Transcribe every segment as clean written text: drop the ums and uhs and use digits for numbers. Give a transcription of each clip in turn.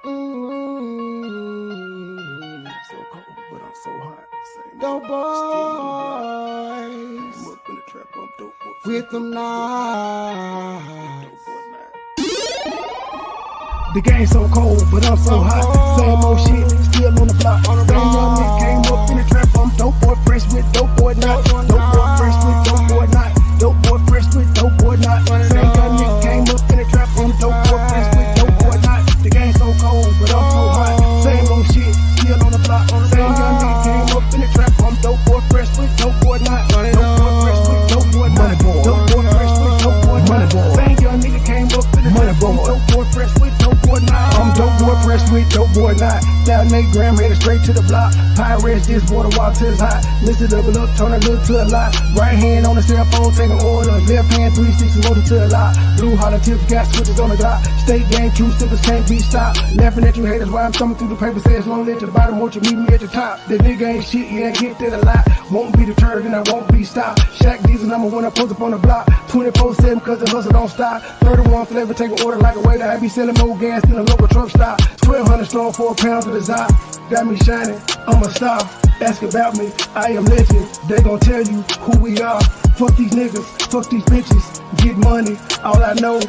So cold, but I'm so hot. Dope boys I'm up in the trap, I'm dope boy. with them knives. Dope boy now. The game so cold, but I'm so hot. Same old shit, still on the block. Same young nigga came up in the trap, I'm dope boy fresh with dope boy not. Dope boy fresh with dope boy not. Dope boy fresh with dope boy not. Same young nigga came up in the trap, I'm dope boy fresh with dope boy not. The game so cold, but I'm so hot. Same old shit, still on the block. Same young nigga came up in the trap, I'm dope boy fresh with dope boy not. Dope boy fresh with dope boy not. Dope boy fresh with dope boy not. Same young nigga came up in the trap, I'm dope boy fresh with dope boy not. I'm dope boy fresh with dope boy not. Down 8 gram, headed straight to the block. Pirates this water while till it's hot. Mix it double up, turn a little to a lot. Right hand on the cell phone, take an order. Left hand 360 motor to a lot. Blue holler tips, got switches on the dot. State game, true sippers can't be stopped. Laughing at you haters while I'm thumbing through the paper. Says long live to the bottom, won't you meet me at the top? The nigga ain't shit, yeah, get that a lot. Won't be deterred and I won't be stopped. Shaq Diesel number one, I post up on the block. 24/7 cause the hustle don't stop. 31 flavor, take an order like a waiter. I be selling more gas than a local truck stop. 1200 strong for a pound to the top. Got me shining, I'm a star. Ask about me, I am legend. They gon' tell you who we are. Fuck these niggas, fuck these bitches. Get money, all I know.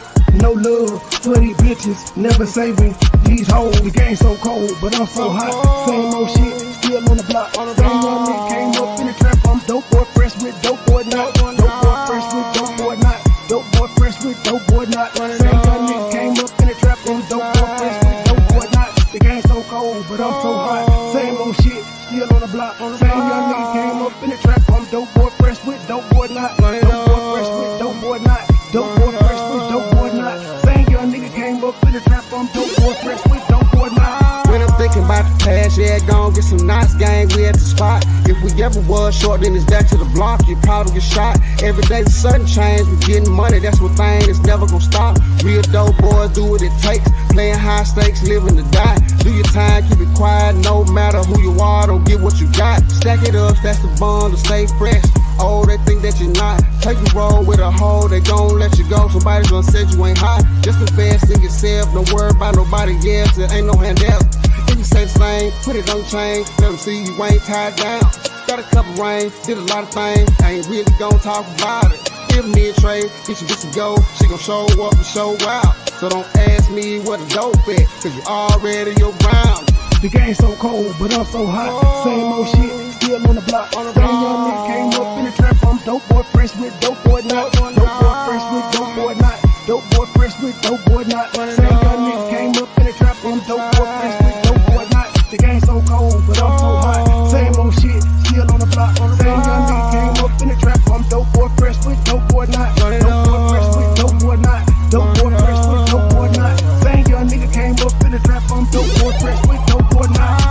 No love for these bitches. Never saving these hoes. The game so cold, but I'm so hot. Same old shit, still on the block. Same young nigga came up in the trap. I'm dope boy fresh with dope boy not. Dope boy fresh with dope boy not. Dope boy fresh with dope boy not. Same young nigga came up in the trap. I'm dope boy fresh with dope boy not. The game so cold, but I'm so hot. Same old shit, still on the block. Same young nigga came up in the trap. I'm dope boy fresh with dope boy not. Dope boy fresh with dope boy not. Dope boy fresh with dope boy not. Same young nigga came up in the trap. I'm dope boy fresh with dope boy not. When I'm thinking about the past, yeah, gon' get some knots, gang, we at the spot. If we ever was short, then it's back to the block, you probably get shot. Every day the sudden change, we getting money, that's one thing that's never gon' stop. Real dope boys do what it takes, playing high stakes, living to die. Do your time, keep it quiet, no matter who you are, don't get what you got. Stack it up, that's the bond to stay fresh. Oh, they think that you're not. Take a roll with a hoe, they gon' let you go. Somebody gonna say you ain't hot. Just invest in yourself, don't worry about nobody else. There ain't no handout. If you say the same, put it on the chain. Let them see you ain't tied down. Got a couple rings, did a lot of things. I ain't really gon' talk about it. Give me a trade, get you get some go. She gon' show up and show out. So don't ask me what a dope at, cause you already around. The game so cold, but I'm so hot. Same old shit, still on the block. Same young nigga came up in the trap. I'm dope boy fresh with dope boy not. Dope boy fresh with dope boy not. Dope boy fresh with dope boy not. Same young nigga came up in the trap. I'm dope boy fresh with dope boy not. The game so cold, but I'm so hot. Same old shit, still on the block. Same young nigga came up in the trap. I'm dope boy fresh with dope boy not. Dope boy fresh with dope boy not. Dope boy fresh with dope boy not. Same young nigga came up in the trap. I'm dope boy fresh with dope boy not.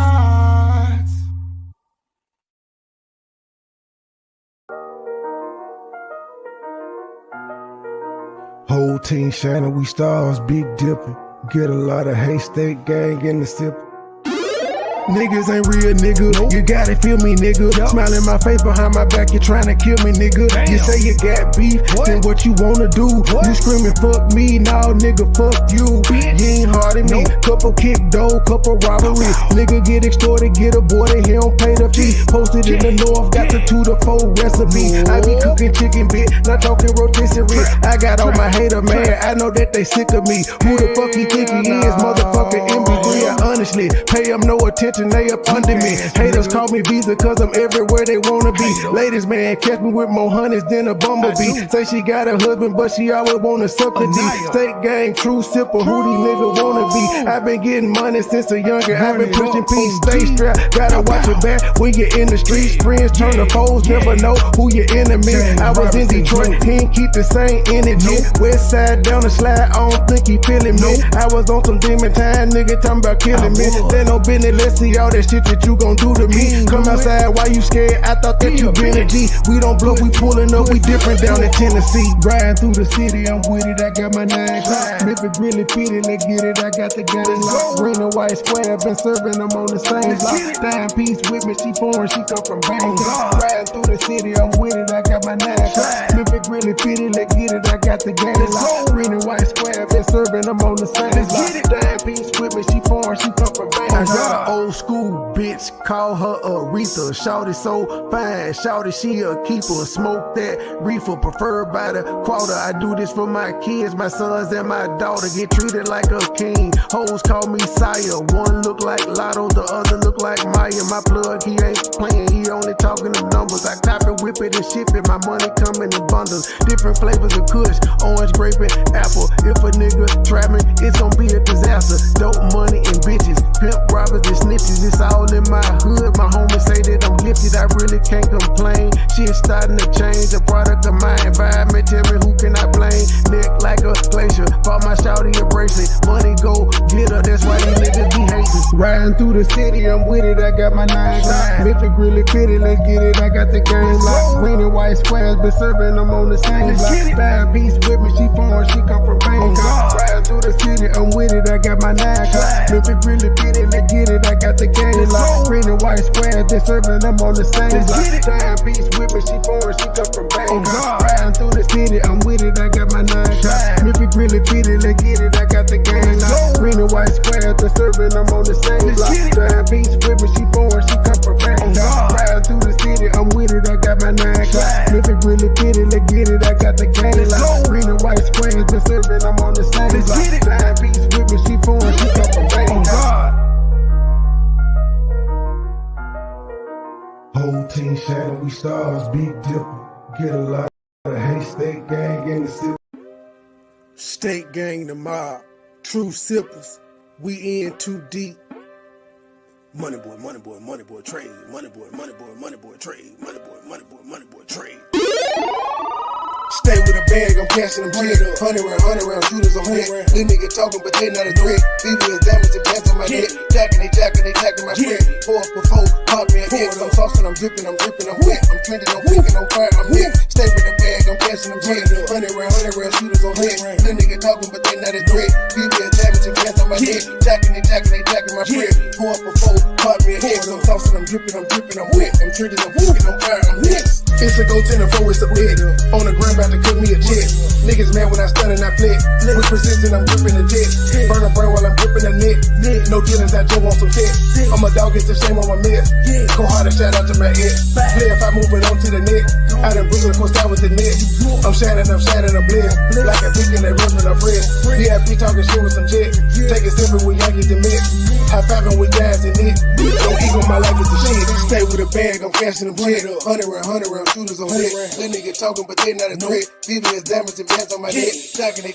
Whole team shining, we stars, big dipping. Get a lot of haystack gang in the sip. Niggas ain't real, nigga. You gotta feel me, nigga. Smile in my face behind my back, you tryna kill me, nigga. You say you got beef, then what you wanna do? You screaming, fuck me, nah, nigga, fuck you. You ain't hard at me. Couple kick dough, couple robberies. Nigga get extorted, get aborted, he don't pay the fee. Posted in the north, got the 2 to 4 recipe. I be cooking chicken bit, not talking rotisserie. I got all my hater mad, I know that they sick of me. Who the fuck he think he is, motherfucker MP3? I honestly pay him no attention, they up under me. Haters call me Visa cause I'm everywhere they wanna be. Ladies, man, catch me with more honeys than a bumblebee. Say she got a husband, but she always wanna suck the D. State gang, true sipper, who these niggas wanna be. I've been getting money since a younger, I've been pushing peace. Stay strapped, gotta watch your back when you're in the streets. Friends turn to foes, never know who your enemy. I was in Detroit, he ain't keep the same energy. West side down the slide, I don't think he feeling me. I was on some demon time, nigga talking about killing me. They no business, let's see all that shit that you gon' do to me. Come outside, why you scared? I thought that you been a G. We don't bluff, we pulling up, we different down in Tennessee. Riding through the city, I'm with it, I got my 9 clock. If it really fit it, let's get it, I got the gun lock. Green and white square, been serving them on the same block. Dime piece with me, she foreign, she come from Bangkok. Riding through the city, I'm with it, I got my 9 clock. If it really fit it, let's get it, I got the gun lock. Green and white square, been serving them on the same block. Dime bad piece with me, she foreign, she come from Bangkok. I got an old school bitch, call her Aretha. Shawty so fine, shawty she a keeper. Smoke that reefer, preferred by the quarter. I do this for my kids, my sons and my daughter. Get treated like a king, hoes call me sire. One look like Lotto, the other look like Maya. My plug, he ain't playing, he only talking the numbers. I cop it, whip it and ship it, my money come in bundles. Different flavors of kush, orange, grape, and apple. If a nigga try me, it's gonna be a disaster. Dope money and bitches, pimp robbers and snitches. It's all in my hood. My homies say that I'm gifted, I really can't complain. Shit starting to change, a product of my environment. Tell me who can I blame? Neck like a glacier, bought my shawty a bracelet. Money go glitter, that's why these niggas be hating. Riding through the city, I'm with it, I got my 9 shot. Mythic really fitted, let's get it, I got the game locked. Green and white squares, been serving them on the same block. Bad beast with me, she foreign, she come from Bangkok. Riding through the city, I'm with it, I got my 9 shot. Mythic really fitted, let's get it, I got the game locked. Green and white squares, been serving them on the same block. Bad beast with me, she foreign, she come from Bangkok. Riding through the city, I'm with it, I got my 9 shot. Mythic really fitted, let's get it, I got the game locked. Green and white squares, been serving them on the same block. Bad beast with me, she foreign, she come from Bangkok. Riding through the city, I'm with it, I got my 9 shot. If it really fit it, let's get it, I got the game locked. Green and white squares, been serving, I'm on the same block. Bad beast with me, she foreign, she come from Bangkok. Whole team shining, we stars, big dipper. Get a lot of hate, state gang in the city. State gang, the mob, true sippers, we in too deep. Money boy, trade. Money boy, trade. Money boy, trade. Stay with a bag, I'm cashing them check. 100 round shooters on head. This nigga talking, but they not a threat. BB is diamonds and pants on my neck. Jacking my friend. 4 for 4, pop me an X. I'm saucing, I'm dripping, I'm wet. I'm trending, I'm thinking, I'm fire, I'm hit. Stay with a bag, I'm cashing them check. 100 round shooters on head. This nigga talking, but they not a threat. BB is diamonds and pants on my neck. Jacking my friend. 4 for 4, pop me an X. I'm saucing, I'm dripping, I'm wet. I'm trending, I'm thinking, I'm fire, I'm hit. It's a go 10 and 4, it's a bed. On the ground, about to cook me a jet. Niggas mad when I stun and I flip. With precision, I'm gripping the jet. Burn a brain while I'm gripping the net. No dealings, I just want some shit. I'm a dog, it's a shame on my mess. Go hard and shout out to my head. Play if I move it on to the net. I done Brooklyn, coast out with the net. I'm shining, I'm blend. Like a beacon that runs with a friend. VIP talking shit with some jet. Take it simple when y'all get the mix. High fiving with gas and it. Don't ego, my life is the shit. Stay with a bag, I'm cashing them check. 100 round shooters on head. This nigga talking, but they not a threat. BB is diamonds and pants on my neck. Jacking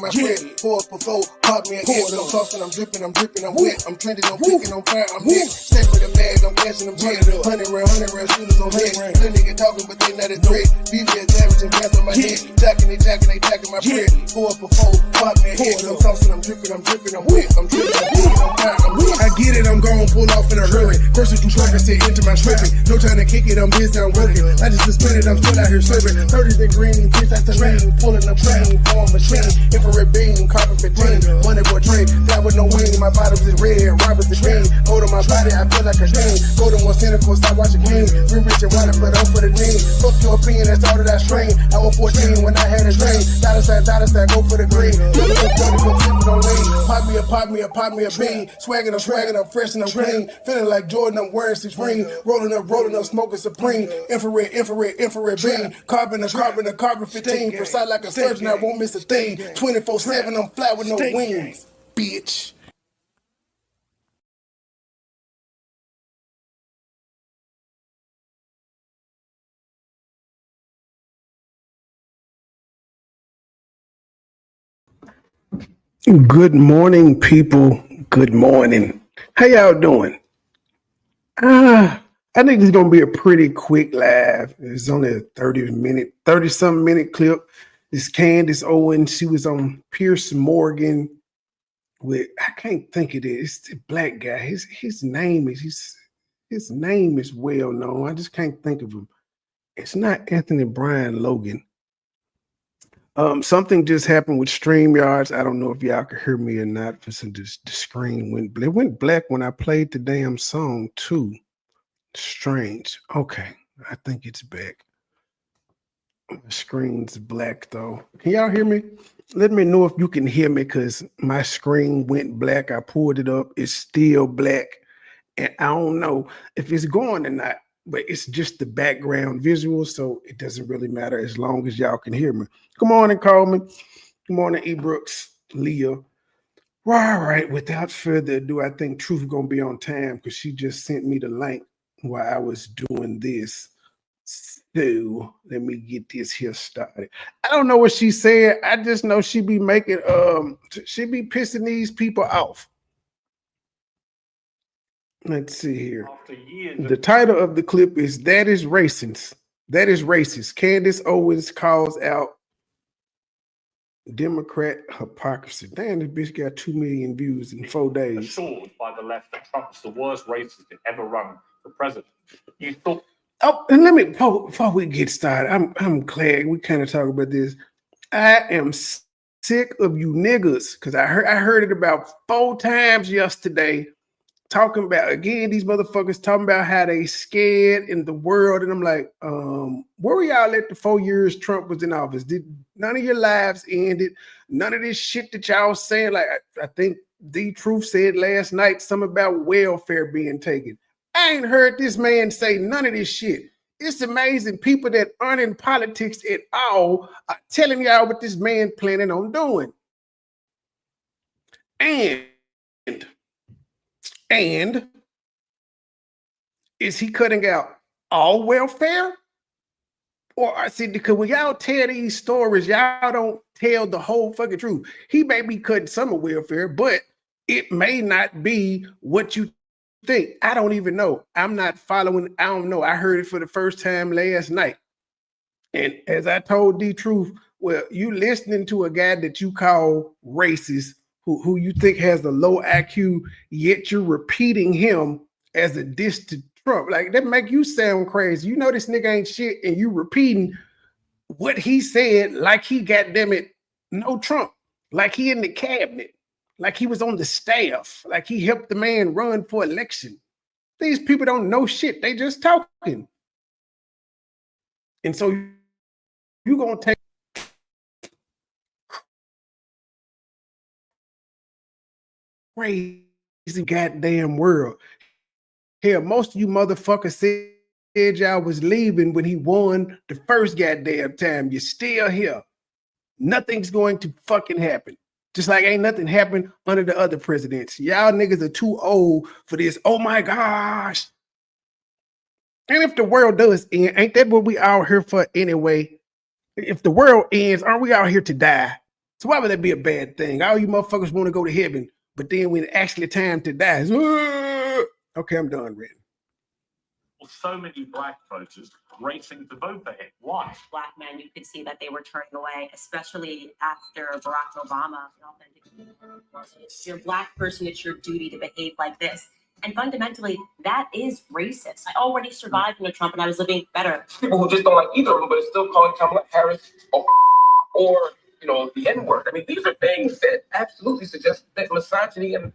my friend. 4 for 4, pop me an X. I'm saucing, I'm dripping, I'm wet. I'm trending, I'm thinking, I'm fire, I'm hit. Stay with a bag, I'm cashing them check. 100 round shooters on head. This nigga talking, but they not a threat. BB is diamonds and pants on my neck. Jacking my friend. 4 for 4, pop me an X. I'm saucing, I'm dripping, I'm wet. I'm trending, I'm thinking, I'm fire, I'm hit. I get it, I'm gon' pull off in a hurry. First you truck, I sit into my stripping. No time to kick it, I'm busy, I'm working. I just suspended, I'm still out here slipping. 30s and green, kiss at the rain. Pulling up train, form machine. Infrared beam, carbon 15. Money boy trade, fly with no wing. My bottoms is red, robbers is green. Hold on my body, I feel like a string. Go to one center, course, I watch a king. Real rich and wild, but on for the team. Fuck your opinion, that's all that I strain. I was 14 when I had a dream. Dollar sign, go for the green. Pop me a bean. Swaggin', I'm fresh and I'm clean. Feeling like Jordan, I'm wearing Supreme. Rolling up, smoking Supreme. Infrared beam. Carbon 15. Precise like a surgeon, I won't miss a thing. 24/7, I'm flat with no wings. Bitch. Good morning, people. Good morning. How y'all doing? I think it's gonna be a pretty quick live. It's only a 30-something minute clip. This Candace Owens, she was on Pierce Morgan with, I can't think of it. It's the black guy. His name is well known. I just can't think of him. It's not Anthony Brian Logan. Something just happened with StreamYards. I don't know if y'all can hear me or not. For some, the screen went black when I played the damn song too. Strange. Okay, I think it's back. My screen's black though. Can y'all hear me? Let me know if you can hear me because my screen went black. I pulled it up. It's still black. And I don't know if it's going or not, but it's just the background visual. So it doesn't really matter as long as y'all can hear me. Good morning, Coleman. Good morning, E. Brooks, Leah. Well, all right, without further ado, I think Truth gonna be on time because she just sent me the link while I was doing this. So let me get this here started. I don't know what she said. I just know she be making she be pissing these people off. Let's see here. The title of the clip is That is Racist. That is Racist. Candace Owens calls out Democrat hypocrisy. Damn, this bitch got 2 million views in 4 days. Assured by the left that Trump is the worst racist that ever run for president. You thought. Oh, and let me before we get started, I'm glad we kind of talk about this. I am sick of you niggas because I heard it about 4 times yesterday. Talking about again, these motherfuckers talking about how they scared in the world, and I'm like, where were y'all at the 4 years Trump was in office? Did none of your lives ended? None of this shit that y'all saying, like I think the Truth said last night something about welfare being taken. I ain't heard this man say none of this shit. It's amazing people that aren't in politics at all are telling y'all what this man planning on doing. And is he cutting out all welfare? Or I see, because when y'all tell these stories, y'all don't tell the whole fucking truth. He may be cutting some of welfare, but it may not be what you think. I don't even know. I'm not following. I don't know. I heard it for the first time last night. And as I told the Truth, well, you listening to a guy that you call racist, who you think has a low IQ, yet you're repeating him as a diss to Trump. Like, that make you sound crazy. You know this nigga ain't shit, and you repeating what he said like he goddamn it no Trump, like he in the cabinet, like he was on the staff, like he helped the man run for election. These people don't know shit. They just talking. And so you gonna take crazy goddamn world. Hell, most of you motherfuckers said y'all was leaving when he won the first goddamn time. You're still here. Nothing's going to fucking happen. Just like ain't nothing happened under the other presidents. Y'all niggas are too old for this. Oh my gosh. And if the world does end, ain't that what we out here for anyway? If the world ends, aren't we out here to die? So why would that be a bad thing? All you motherfuckers want to go to heaven, but then when it's actually time to die, okay, I'm done reading. So many black voters racing to vote for him. Why? Black men, you could see that they were turning away, especially after Barack Obama. If you're a black person, it's your duty to behave like this. And fundamentally, that is racist. I already survived under Trump and I was living better. People who just don't like either of them, but it's still calling Kamala Harris or the N-word. I mean, these are things that absolutely suggest that misogyny and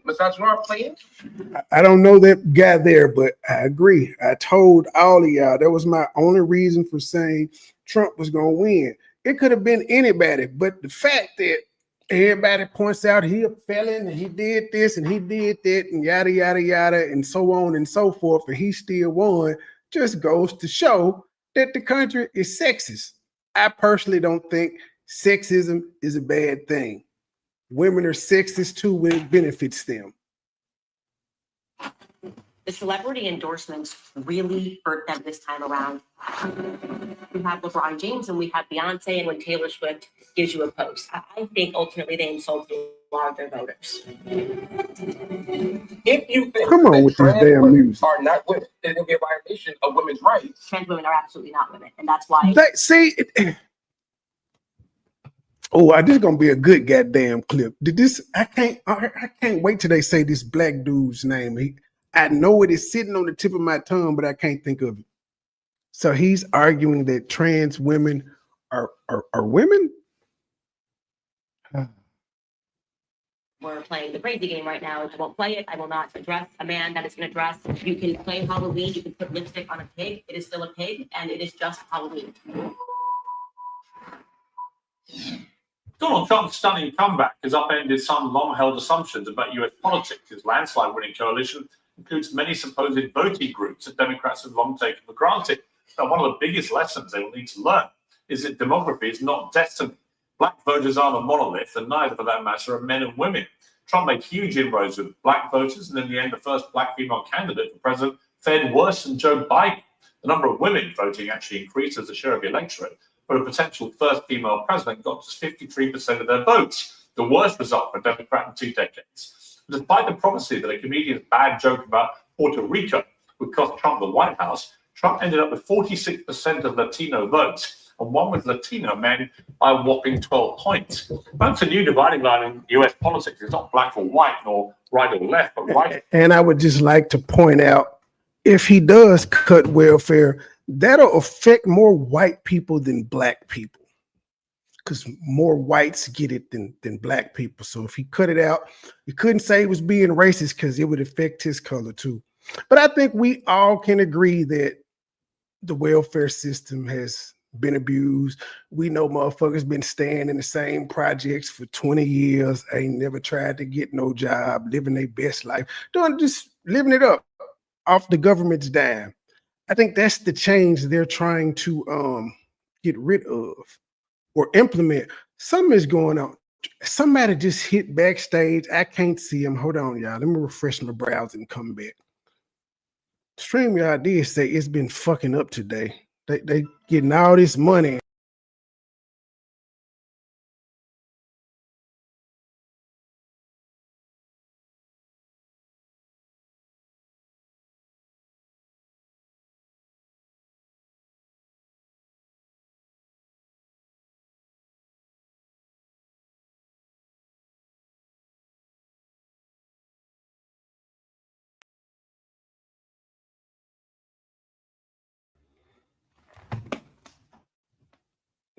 misogyny are playing. I don't know that guy there, but I agree. I told all of y'all that was my only reason for saying Trump was going to win. It could have been anybody, but the fact that everybody points out he a felon and he did this and he did that and yada, yada, yada, and so on and so forth, and he still won, just goes to show that the country is sexist. I personally don't think sexism is a bad thing. Women are sexist too when it benefits them. The celebrity endorsements really hurt them this time around. We have LeBron James and we have Beyonce, and when Taylor Swift gives you a post, I think ultimately they insulted a lot of their voters. If you think come on with this damn music, are not women, there's gonna be a violation of women's rights. Trans women are absolutely not women, and that's why. Oh, this is gonna be a good goddamn clip. I can't wait till they say this black dude's name. I know it is sitting on the tip of my tongue, but I can't think of it. So he's arguing that trans women are women. We're playing the crazy game right now. I won't play it. I will not address a man that is going to dress. You can play Halloween. You can put lipstick on a pig. It is still a pig, and it is just Halloween. Donald Trump's stunning comeback has upended some long-held assumptions about U.S. politics. His landslide winning coalition includes many supposed voting groups that Democrats have long taken for granted. Now, one of the biggest lessons they will need to learn is that demography is not destiny. Black voters aren't a monolith, and neither, for that matter, are men and women. Trump made huge inroads with black voters, and in the end, the first black female candidate for president fared worse than Joe Biden. The number of women voting actually increased as a share of the electorate, but a potential first female president got just 53% of their votes, the worst result for a Democrat in 2 decades. Despite the prophecy that a comedian's bad joke about Puerto Rico would cost Trump the White House, Trump ended up with 46% of Latino votes, and won with Latino men by a whopping 12 points. That's a new dividing line in U.S. politics. It's not black or white, nor right or left, but right. And I would just like to point out, if he does cut welfare, that'll affect more white people than black people, because more whites get it than black people. So if he cut it out, you couldn't say he was being racist, because it would affect his color too. But I think we all can agree that the welfare system has been abused. We know motherfuckers been staying in the same projects for 20 years, ain't never tried to get no job, living their best life, doing just living it up off the government's dime. I think that's the change they're trying to get rid of or implement. Something is going on. Somebody just hit backstage. I can't see him. Hold on, y'all. Let me refresh my browser and come back. StreamYard did say it's been fucking up today. They getting all this money.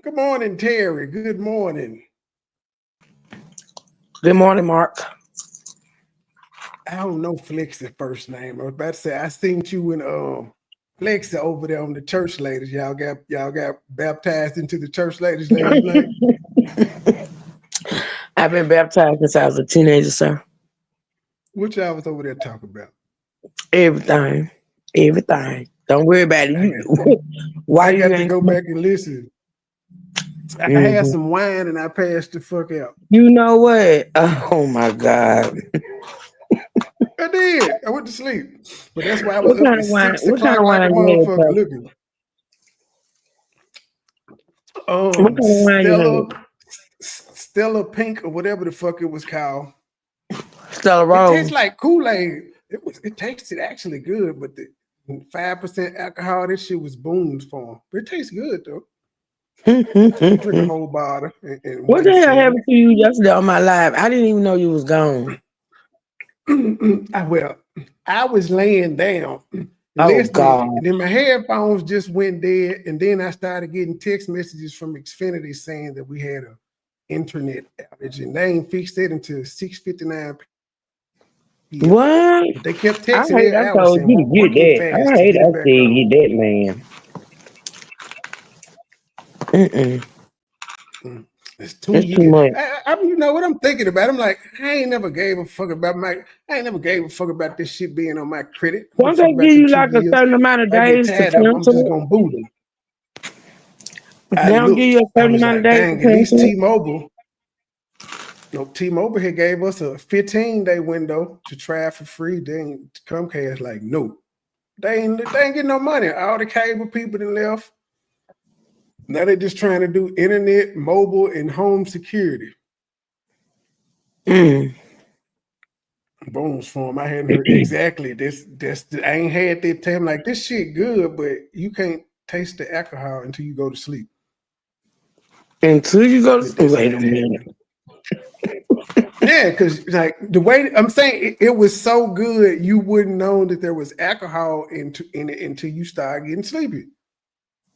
Good morning, Terry. Good morning. Good morning, Mark. I don't know Flex's first name. I was about to say I seen you and Flex over there on the church ladies. Y'all got baptized into the church ladies last night. I've been baptized since I was a teenager, sir. What y'all was over there talking about? Everything. Don't worry about it. Why I you got to ain't go back and listen. I had some wine and I passed the fuck out. You know what? Oh my God. I did. I went to sleep. But that's why I was What up kind at of wine? 6 What kind o'clock of like a wine you had, motherfucker sir? looking. What kind of wine you Stella Pink or whatever the fuck it was called. had? Stella It Rose. tastes like Kool-Aid. It tasted actually good, but the 5% alcohol, this shit was booms for him. But it tastes good though. You drink a whole bottle. What the hell happened to you yesterday on my live? I didn't even know you was gone. I was laying down listening, God. and then my headphones just went dead, and then I started getting text messages from Xfinity saying that we had an internet outage, and they ain't fixed it until 6:59 p.m. What? But they kept I texting hate every I hour told saying, you to working get that. fast I to hate get I it said back on. get that, man. It's 2 It's too years. much. You know what I'm thinking about? I'm like, I ain't never gave a fuck about this shit being on my credit. Won't they give you like a certain amount of If I get days to tired of them, I'm just cancel gonna boot them. it? I They don't give you a I certain was amount of like, days to dang, at least cancel it? T-Mobile. T-Mobile had gave us a 15-day window to try for free. Then Comcast like, no. They ain't getting no money. All the cable people that left. Now they're just trying to do internet, mobile, and home security. Bones for them. I hadn't heard exactly this. I ain't had that time. Like, this shit good, but you can't taste the alcohol until you go to sleep. Until you go to sleep. Wait a minute. Yeah, because like the way I'm saying it was so good, you wouldn't know that there was alcohol in it until you start getting sleepy.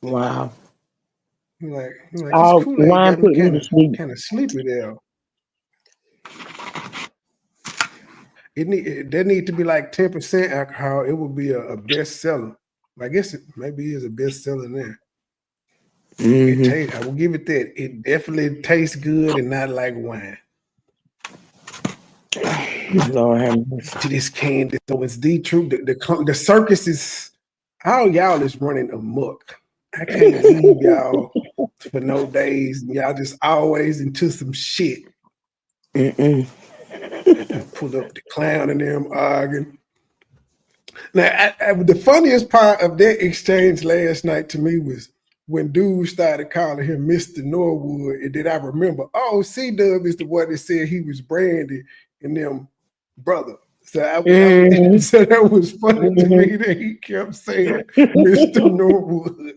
Wow. Like this Kool-Aid Wine got me put me to sleep. kind of sleepy there. There need to be like 10% alcohol. It would be a bestseller. I guess it maybe is a bestseller there. I will give it that. It definitely tastes good and not like wine. Lord have mercy. To this Candace, so it's the truth. The circus is all y'all is running amok. I can't leave y'all for no days. Y'all just always into some shit. Pull up the clown and them arguing. Now, the funniest part of that exchange last night to me was when dude started calling him Mr. Norwood, and then I remember, oh, C-Dub is the one that said he was Brandy and them brother. So, so that was funny to me that he kept saying Mr. Norwood.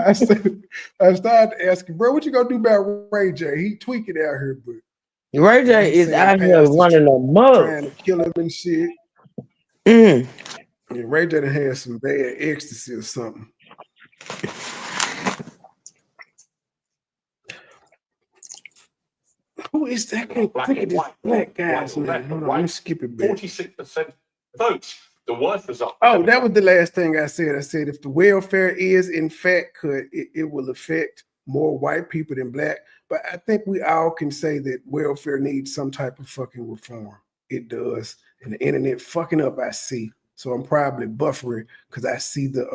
I started asking, bro, what you gonna do about Ray J? He tweaking out here, but Ray J is out here running amok, trying to kill him and shit. Mm. And Ray J had some bad ecstasy or something. Who is that? I can't think of this black guy's name. Hold on, let me skip it back. 46% votes. The worst result. Oh, that was the last thing I said. I said if the welfare is in fact cut, it will affect more white people than black. But I think we all can say that welfare needs some type of fucking reform. It does. And the internet fucking up, I see. So I'm probably buffering because I see the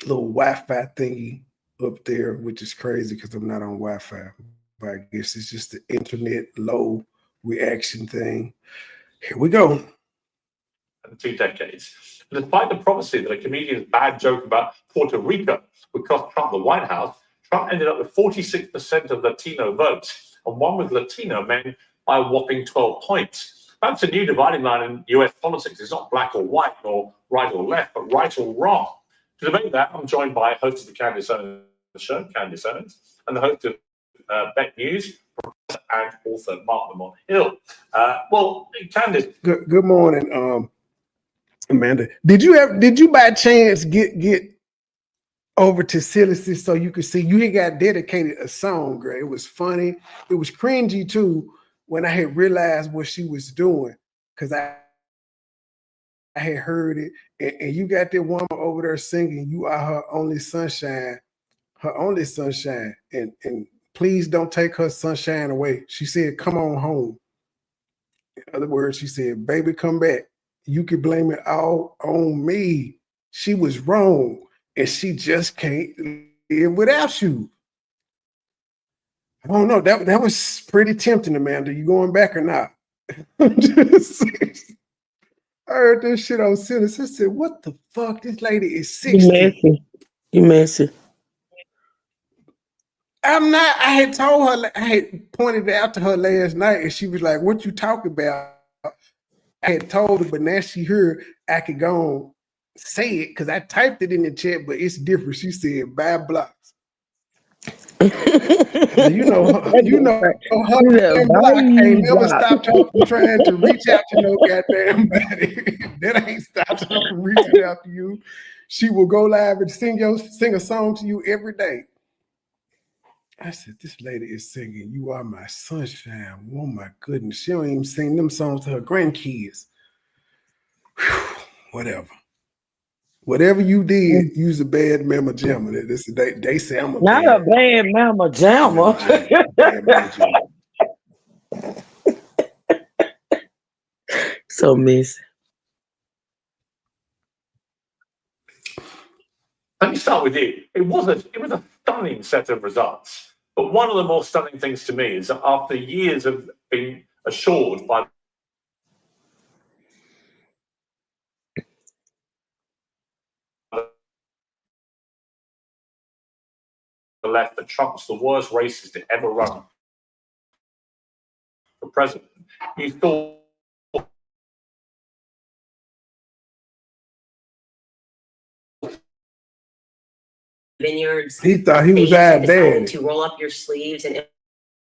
little Wi-Fi thingy up there, which is crazy because I'm not on Wi-Fi. But I guess it's just the internet low reaction thing. Here we go. 2 decades. Despite the prophecy that a comedian's bad joke about Puerto Rico would cost Trump the White House, Trump ended up with 46% of Latino votes, and won with Latino men by a whopping 12 points. That's a new dividing line in US politics. It's not black or white, or right or left, but right or wrong. To debate that, I'm joined by host of the Candace Owens show, Candace Owens, and the host of Bet News, Professor and author Mark Lamont Hill. Well, Candace. Good morning, Amanda. Did you by chance get over to Sillicy so you could see you had got dedicated a song, girl? It was funny. It was cringy too when I had realized what she was doing because I had heard it, and you got that woman over there singing, "You are her only sunshine," and please don't take her sunshine away. She said, "Come on home." In other words, she said, "Baby, come back. You can blame it all on me. She was wrong, and she just can't live without you." I don't know. That was pretty tempting, Amanda. You going back or not? I heard this shit on Sillicy. I said, "What the fuck? This lady is 60." You messy. I'm not. I had told her. I had pointed it out to her last night, and she was like, "What you talking about?" I had told her, but now she heard I could go on say it because I typed it in the chat, but it's different. She said, "Buy blocks." you know, her damn block ain't never stopped her from trying to reach out to no goddamn body. That ain't stopped her from reaching out to you. She will go live and sing a song to you every day. I said, this lady is singing "You Are My Sunshine." Oh my goodness. She don't even sing them songs to her grandkids. Whew, whatever. Whatever you did, use a bad mama jammer. They say I'm not a bad mama jammer. Bad mama jammer. So messy. Let me start with you. It was a stunning set of results. But one of the more stunning things to me is that after years of being assured by the left that Trump's the worst racist to ever run for president, you thought vineyards. He thought he was out there to roll up your sleeves and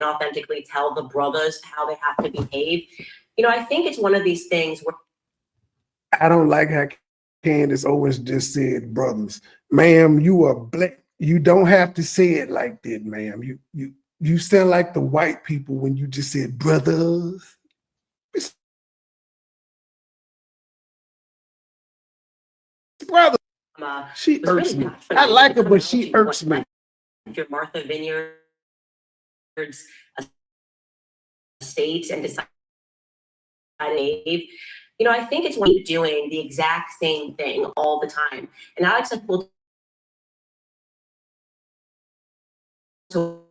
authentically tell the brothers how they have to behave. You know, I think it's one of these things where I don't like how Candace Owens just said brothers. Ma'am, you are black. You don't have to say it like that, ma'am. You sound like the white people when you just said brothers. It's brothers. She was irks really me. bad for I them. like her, The but she terminology, irks what me. left Martha Vineyard's estate and decided, you know, I think it's when doing the exact same thing all the time. And Alex said, well, to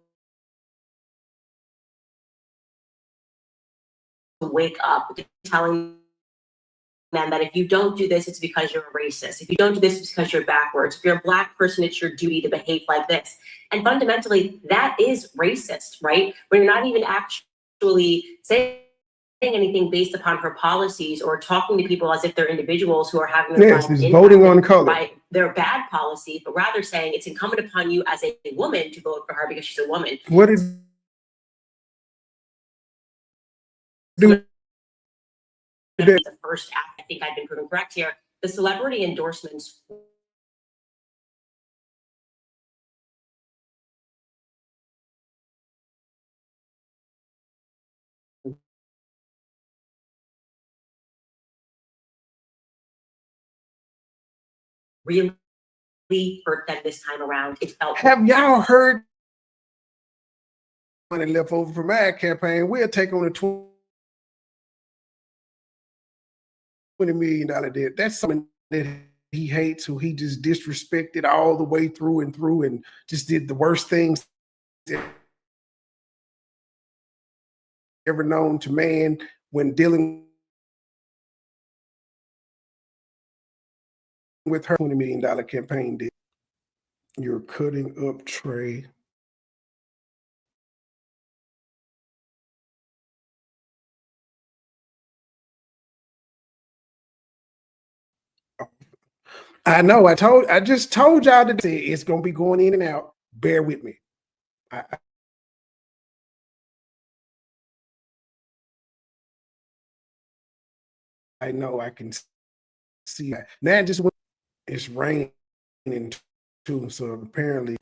wake up, telling them that if you don't do this, it's because you're a racist. If you don't do this, it's because you're backwards. If you're a Black person, it's your duty to behave like this. And fundamentally, that is racist, right? When you're not even actually saying anything based upon her policies or talking to people as if they're individuals who are having their Yes, lives it's voting on impacted color. by their bad policies, but rather saying it's incumbent upon you as a woman to vote for her because she's a woman. What is do The first act, I think I've been proven correct here. The celebrity endorsements really hurt them this time around. It felt. Have y'all heard money left over from ad campaign? We'll take on a $20 million debt. That's something that he hates, who he just disrespected all the way through and just did the worst things ever known to man when dealing with her $20 million campaign debt. You're cutting up Trey. I know. I just told y'all that it's gonna be going in and out. Bear with me. I know I can see that. Now it just went, it's raining too. So apparently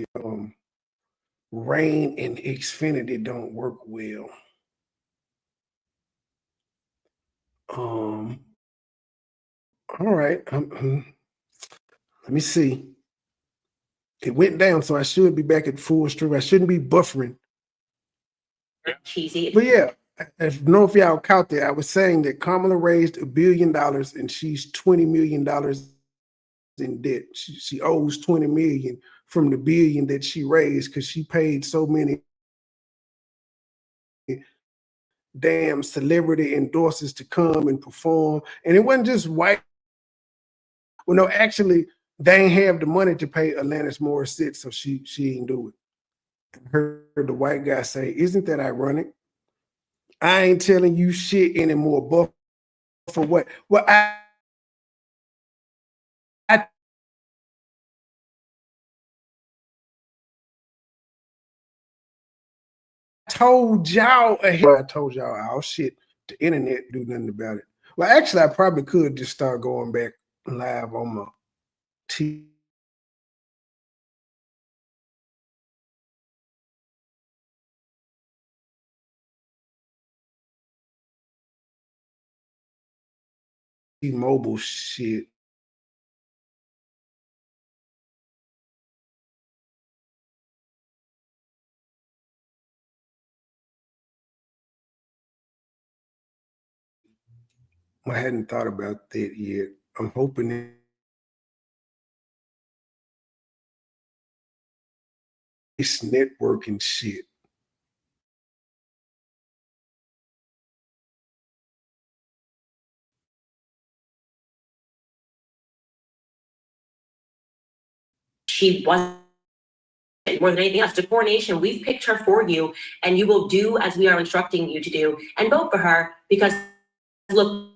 rain and Xfinity don't work well. All right. Let me see. It went down, so I should be back at full stream. I shouldn't be buffering. Cheesy. But yeah, I don't know if y'all caught that. I was saying that Kamala raised $1 billion and she's $20 million in debt. She owes $20 million from the billion that she raised because she paid so many damn celebrity endorsers to come and perform. And it wasn't just white. Well, no, actually, they ain't have the money to pay Alanis Morissette, so she ain't do it. I heard the white guy say, "Isn't that ironic? I ain't telling you shit anymore, but for what? Well, I told y'all I told y'all, oh shit, the internet do nothing about it. Well, actually, I probably could just start going back live on my T. Mobile shit. I hadn't thought about that yet. I'm hoping this networking shit. She wasn't more than anything else. Decor Nation, we've picked her for you, and you will do as we are instructing you to do and vote for her because, look,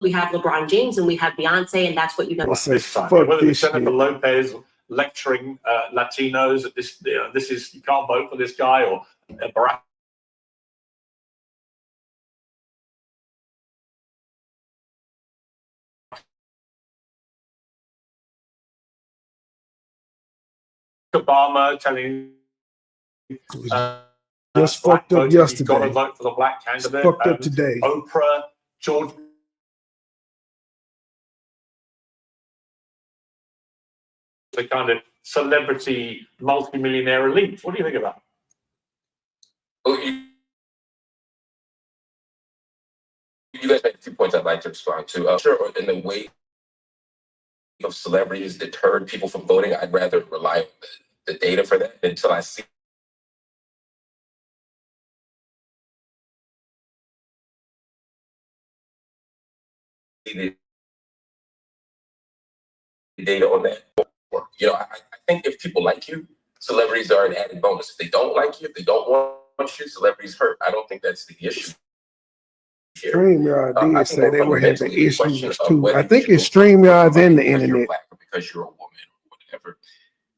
we have LeBron James and we have Beyonce, and that's what you know. This time, whether it's Senator Lopez lecturing Latinos that this is, you can't vote for this guy, or Barack Obama telling Just black fucked up voters, you've got to yesterday. vote for the black candidate. Fucked up today. Oprah, George. The kind of celebrity multimillionaire elite. What do you think about it? Well, you guys make 2 points I'd like to respond to. Sure, in the way of celebrities deterred people from voting, I'd rather rely on the data for that until I see the data on that. I think if people like you, celebrities are an added bonus. If they don't like you, if they don't want you, celebrities hurt. I don't think that's the issue here. StreamYard I did think say they were having fundamentally the question issues of too. whether I you think should it's vote for StreamYards somebody and the because you're internet. black or because you're a woman or whatever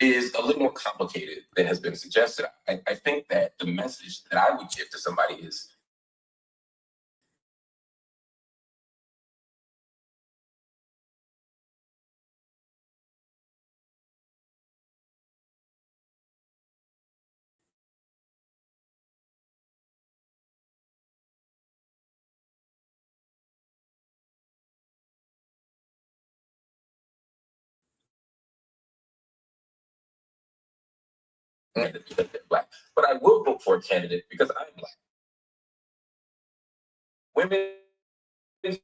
is a little more complicated than has been suggested. I think that the message that I would give to somebody is because they're black. But I will vote for a candidate because I'm black. Women's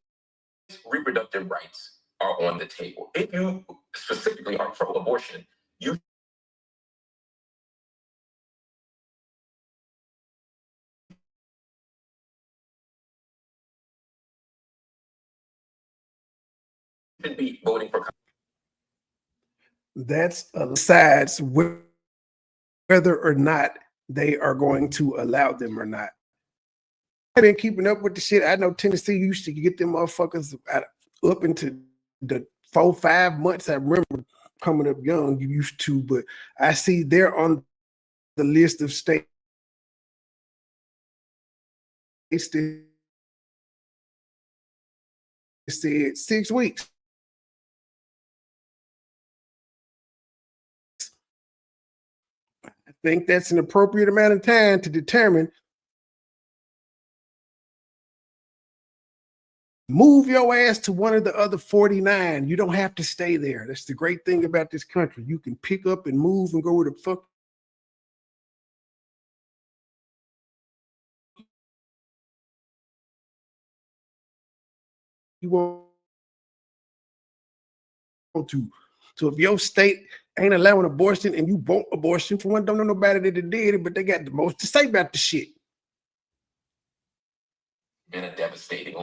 reproductive rights are on the table. If you specifically are pro-abortion, you should be voting for. That's decides whether or not they are going to allow them or not. I've been keeping up with the shit. I know Tennessee used to get them motherfuckers up into the 4-5 months. I remember coming up young, you used to, but I see they're on the list of states that said 6 weeks. I think that's an appropriate amount of time to determine. Move your ass to one of the other 49. You don't have to stay there. That's the great thing about this country. You can pick up and move and go where the fuck you want to. So if your state ain't allowing abortion and you want abortion, for one, don't know nobody that did it, but they got the most to say about the shit. Been a devastating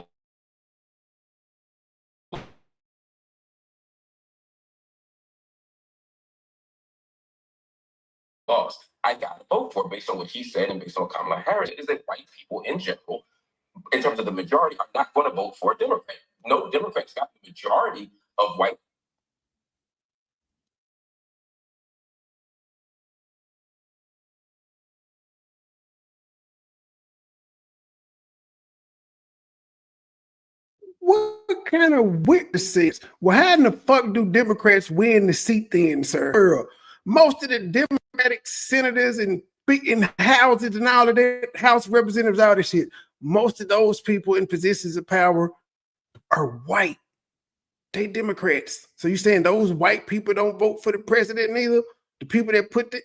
loss. I got to vote for it based on what he said and based on Kamala Harris is that white people in general, in terms of the majority, are not going to vote for a Democrat. No Democrats got the majority of white. What kind of witnesses? Well, how in the fuck do Democrats win the seat then, sir? Most of the Democratic senators and in houses and all of that, House representatives, all this shit, most of those people in positions of power are white. They Democrats. So you saying those white people don't vote for the president neither? The people that put the...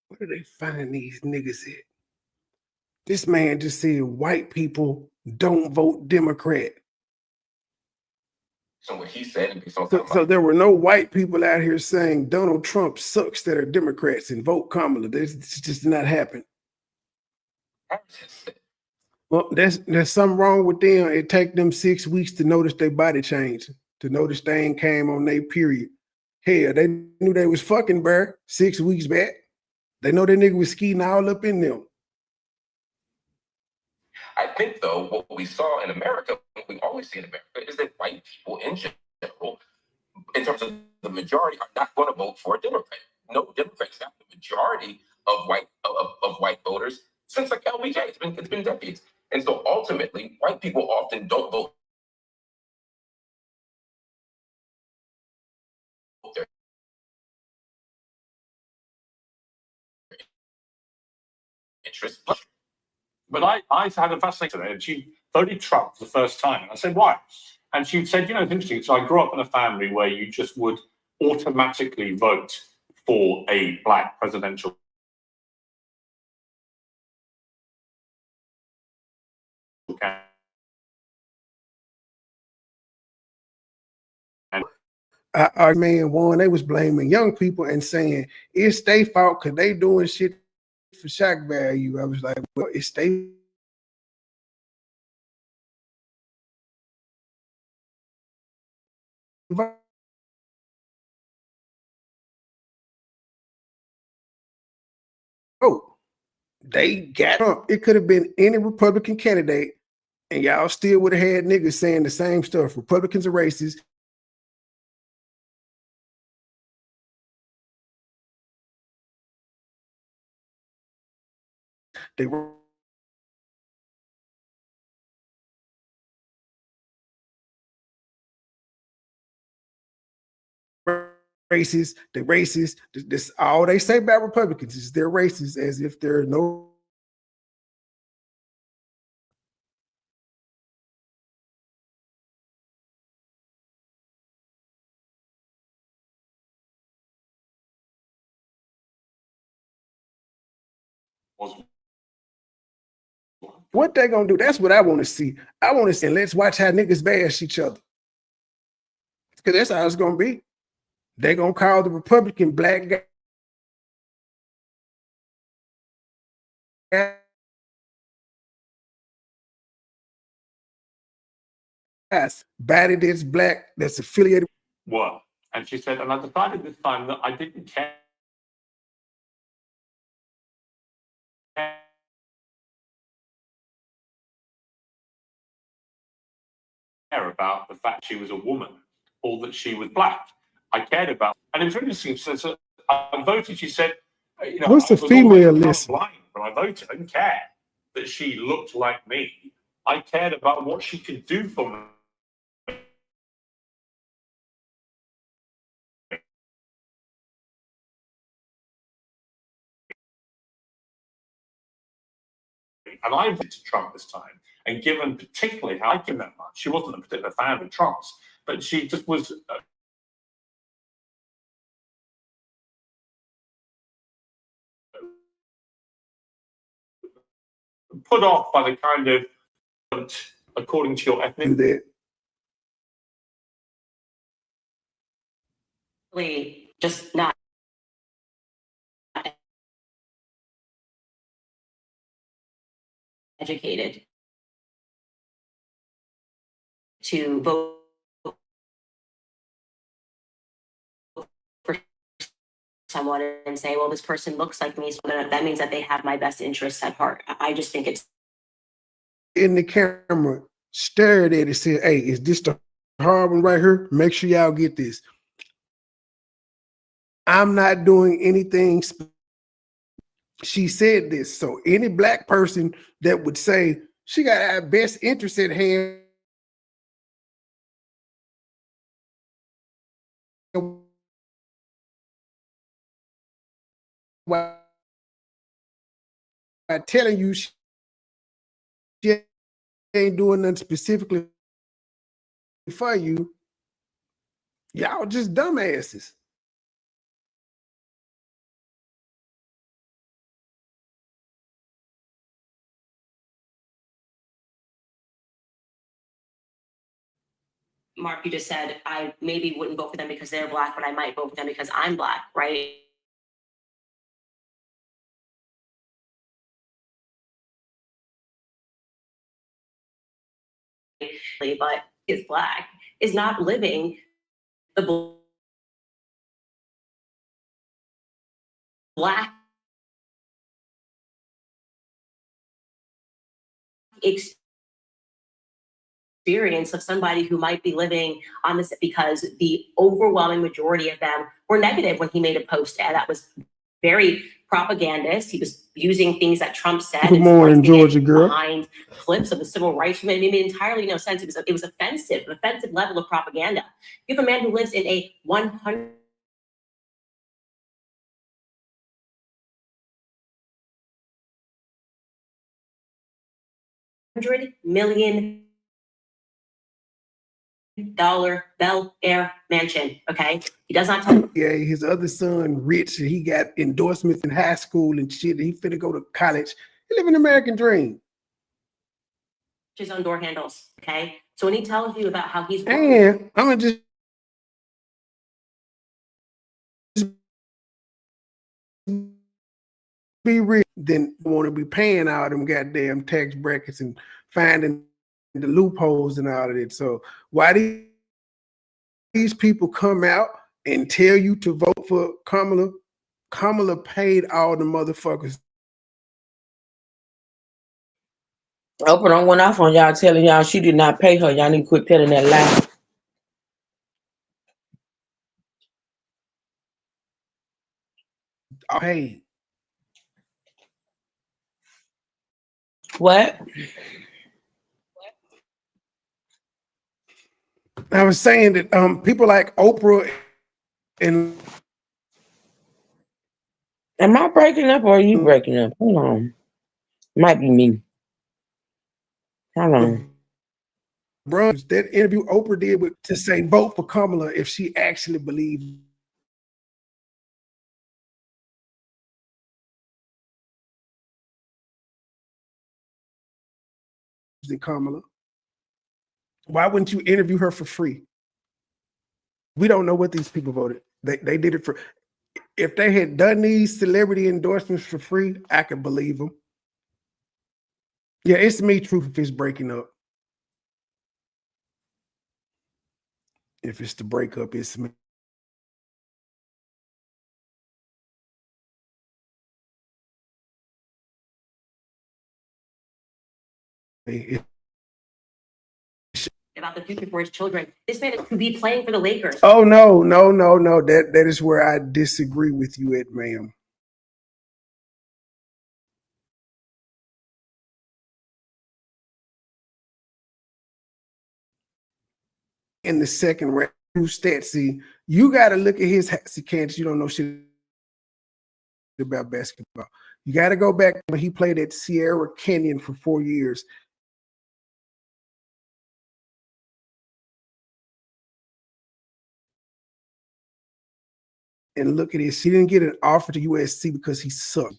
Where do they find these niggas at? This man just said white people don't vote Democrat. So what he said and based on So there were no white people out here saying Donald Trump sucks that are Democrats and vote Kamala. This just did not happen. Well, there's something wrong with them. It take them 6 weeks to notice their body change, to notice they ain't came on their period. Hell, they knew they was fucking, bruh, 6 weeks back. They know that nigga was skiing all up in them. I think, though, what we saw in America, what we always see in America, is that white people in general, in terms of the majority, are not going to vote for a Democrat. No Democrats got the majority of white voters since like LBJ. It's been decades. And so ultimately, white people often don't vote interest. But I had a fascinating today, and she voted Trump for the first time. And I said, why? And she said, you know, it's interesting. So I grew up in a family where you just would automatically vote for a black presidential candidate. Our man Warren, they was blaming young people and saying it's their fault because they doing shit for shock value. I was like, well, it's their vote. They got Trump. It could have been any Republican candidate, and y'all still would have had niggas saying the same stuff. Republicans are racist. They were racist. They racist. This all they say about Republicans is they're racist, as if there are no. What they gonna do? That's what I want to see. I want to see. And let's watch how niggas bash each other, because that's how it's gonna be. They gonna call the Republican black guys, body that's black, that's affiliated. Well, and she said, and I decided this time that I didn't care about the fact she was a woman or that she was black. I cared about, and it was really interesting. So I voted. She said, you know, What's I the was female always list? blind when I voted. I didn't care that she looked like me. I cared about what she could do for me. And I voted Trump this time, and given particularly how I like him that much, she wasn't a particular fan of Trump's, but she just was put off by the kind of, according to your ethnic. That Just not educated to vote for someone and say, well, this person looks like me, so that means that they have my best interests at heart. I just think it's in the camera stared at it and said, hey, is this the hard one right here? Make sure y'all get this. I'm not doing anything. She said this. So any black person that would say she got our best interest at hand, by telling you she ain't doing nothing specifically for you, y'all just dumbasses. Mark, you just said I maybe wouldn't vote for them because they're black, but I might vote for them because I'm black, right? But is black, is not living the black experience of somebody who might be living on this, because the overwhelming majority of them were negative when he made a post that was very propagandist. He was using things that Trump said. Good morning, Georgia girl. Behind clips of the civil rights movement. It made entirely no sense. It was offensive, an offensive level of propaganda. You have a man who lives in a 100 $100 million Bel Air mansion. Okay, he does not tell. Yeah, his other son, Rich, he got endorsements in high school and shit. He finna go to college. He live an American dream. His own door handles. Okay, so when he tells you about how he's and I'm gonna just be real, then want to be paying all them goddamn tax brackets and finding the loopholes and all of it. So why these people come out and tell you to vote for Kamala? Kamala paid all the motherfuckers. Oprah don't went off on y'all telling y'all she did not pay her. Y'all need to quit telling that lie. Paid. What? I was saying that people like Oprah and Am I breaking up or are you breaking up? Hold on. Might be me. Hold on. Bruns, that interview Oprah did to say vote for Kamala if she actually believed in Kamala. Why wouldn't you interview her for free? We don't know what these people voted. They did it for. If they had done these celebrity endorsements for free, I could believe them. Yeah, it's me, Truth, if it's breaking up. If it's the breakup, it's me. About the future for his children. This man could be playing for the Lakers. Oh, no. That is where I disagree with you at, ma'am. In the second round, Statsy, you got to look at his. See, Candace, you don't know shit about basketball. You got to go back when he played at Sierra Canyon for 4 years. And look at this. He didn't get an offer to USC because he sucked.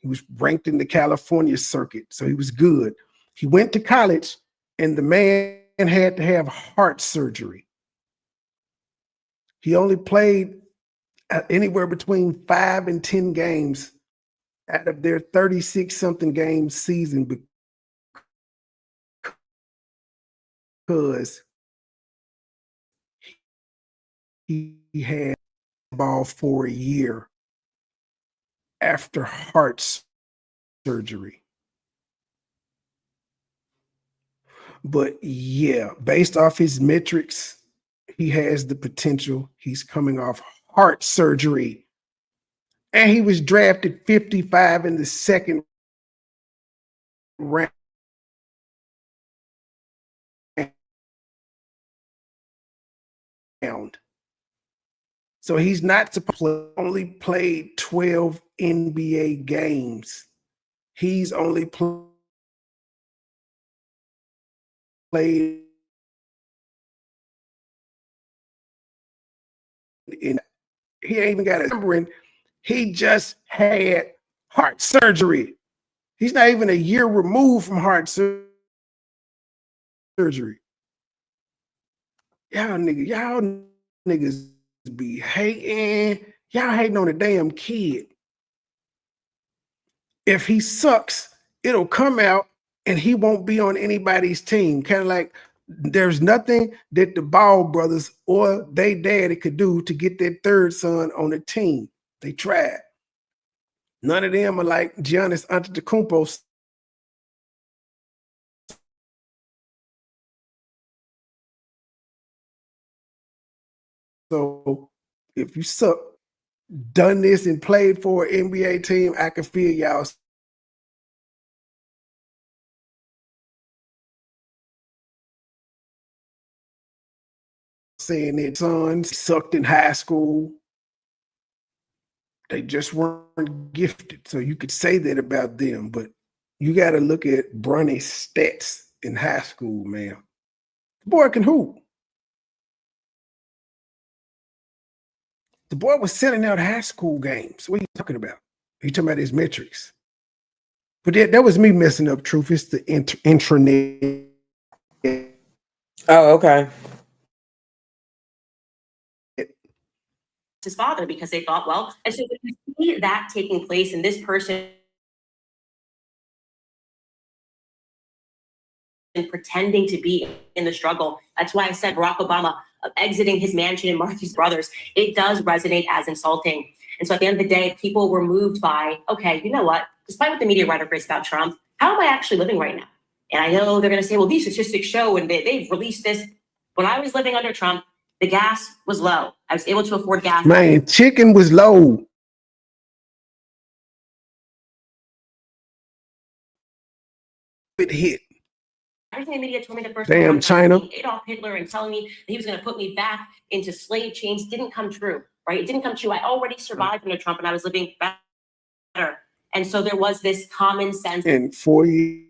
He was ranked in the California circuit, so he was good. He went to college, and the man had to have heart surgery. He only played anywhere between 5 and 10 games out of their 36-something game season because he had ball for a year after heart surgery. But yeah, based off his metrics, he has the potential. He's coming off heart surgery. And he was drafted 55 in the second round. So he's not supposed to only played 12 NBA games. He's only played in, he ain't even got a number in. He just had heart surgery. He's not even a year removed from heart surgery. Y'all niggas be hating. Y'all hating on a damn kid. If he sucks, it'll come out and he won't be on anybody's team. Kind of like there's nothing that the Ball brothers or they daddy could do to get their third son on the team. They tried. None of them are like Giannis Antetokounmpo. So if you suck, done this and played for an NBA team, I can feel y'all saying their sons sucked in high school. They just weren't gifted. So you could say that about them, but You got to look at Bronny's stats in high school, man. The boy can hoop. The boy was selling out high school games. What are you talking about? You talking about his metrics? But that was me messing up. Truth, it's the intranet. Oh, okay. His father, because they thought, well, and so when you see that taking place and this person pretending to be in the struggle, that's why I said Barack Obama exiting his mansion in Martha's Brothers, it does resonate as insulting. And so at the end of the day, people were moved by, okay, you know what, despite what the media rhetoric is about Trump, how am I actually living right now? And I know they're going to say, well, these statistics show, and they've released this. When I was living under Trump, the gas was low. I was able to afford gas. Man, chicken was low. It hit. Everything the media told me the first Damn time China. Adolf Hitler and telling me that he was going to put me back into slave chains didn't come true, right? It didn't come true. I already survived under Trump and I was living better. And so there was this common sense. In 4 years,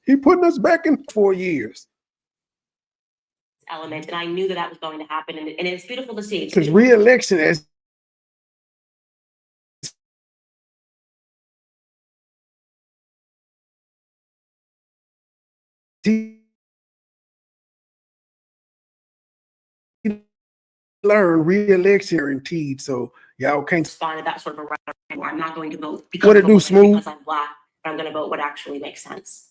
he putting us back in 4 years. Element, and I knew that that was going to happen, and it's beautiful to see. Because re-election as he learned, re-election guaranteed. So y'all can't respond to that sort of a rhetoric where I'm not going to vote what it do, Smooth? because I'm black, but I'm going to vote what actually makes sense.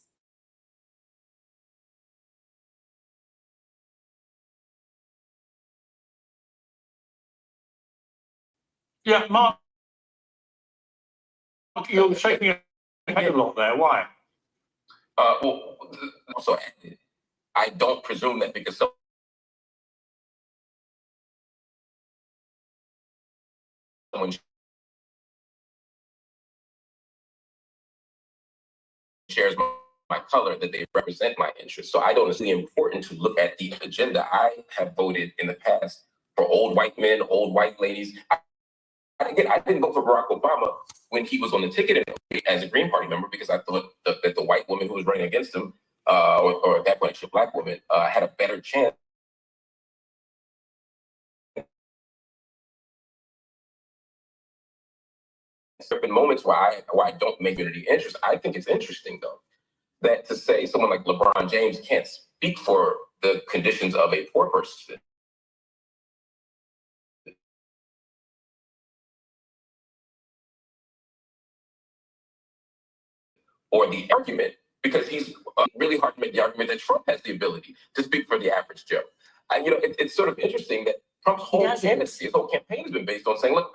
Yeah, Mark, you're shaking your head a lot there. Why? Well, also, I don't presume that because someone shares my color, that they represent my interests. So I don't. It's really important to look at the agenda. I have voted in the past for old white men, old white ladies. I didn't vote for Barack Obama when he was on the ticket as a Green Party member because I thought that the white woman who was running against him, or at that point, a black woman, had a better chance. Certain moments where I don't make unity interest. I think it's interesting though that to say someone like LeBron James can't speak for the conditions of a poor person. Or the argument, because he's really hard to make the argument that Trump has the ability to speak for the average Joe. It's sort of interesting that Trump's whole candidacy, his whole campaign has been based on saying, look,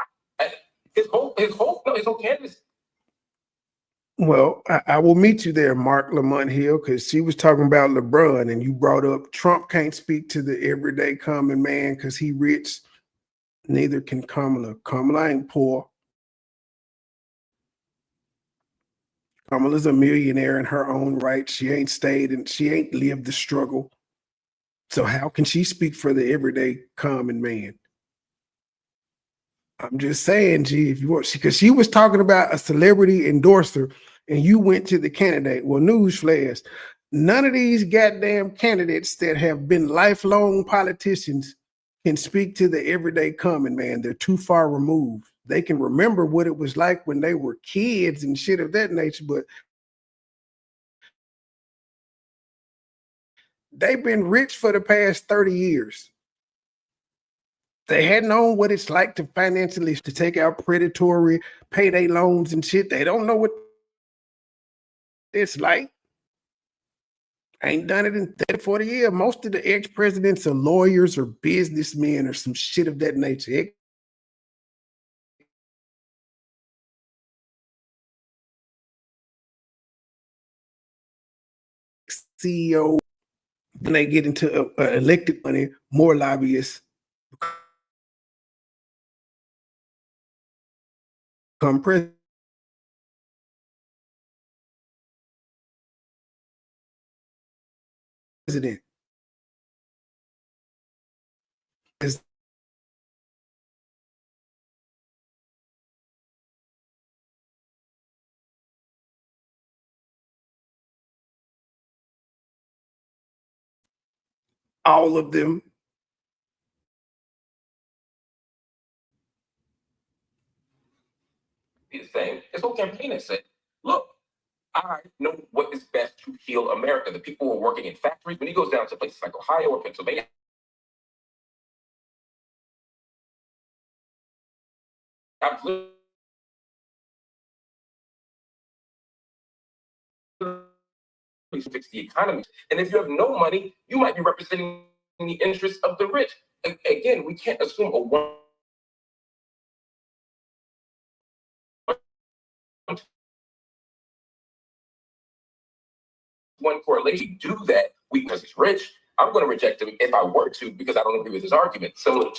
his whole candidacy. Well, I will meet you there, Mark Lamont Hill, because she was talking about LeBron, and you brought up Trump can't speak to the everyday common man because he rich. Neither can Kamala. Kamala ain't poor. Kamala's a millionaire in her own right. She ain't stayed and she ain't lived the struggle. So how can she speak for the everyday common man? I'm just saying, G, if you want, because she was talking about a celebrity endorser and you went to the candidate. Well, newsflash, none of these goddamn candidates that have been lifelong politicians can speak to the everyday common man. They're too far removed. They can remember what it was like when they were kids and shit of that nature, but they've been rich for the past 30 years. They hadn't known what it's like to financially to take out predatory payday loans and shit. They don't know what it's like. Ain't done it in 30, 40 years. Most of the ex-presidents are lawyers or businessmen or some shit of that nature. CEO, then they get into elected money, more lobbyists become president. all of them. The same. This whole campaign has said, look, I know what is best to heal America. The people who are working in factories, when he goes down to places like Ohio or Pennsylvania, I've literally fixed the economy. And if you have no money, you might be representing the interests of the rich. Again, we can't assume a one correlation. Do that because he's rich. I'm going to reject him if I were to because I don't agree with his argument. Similar.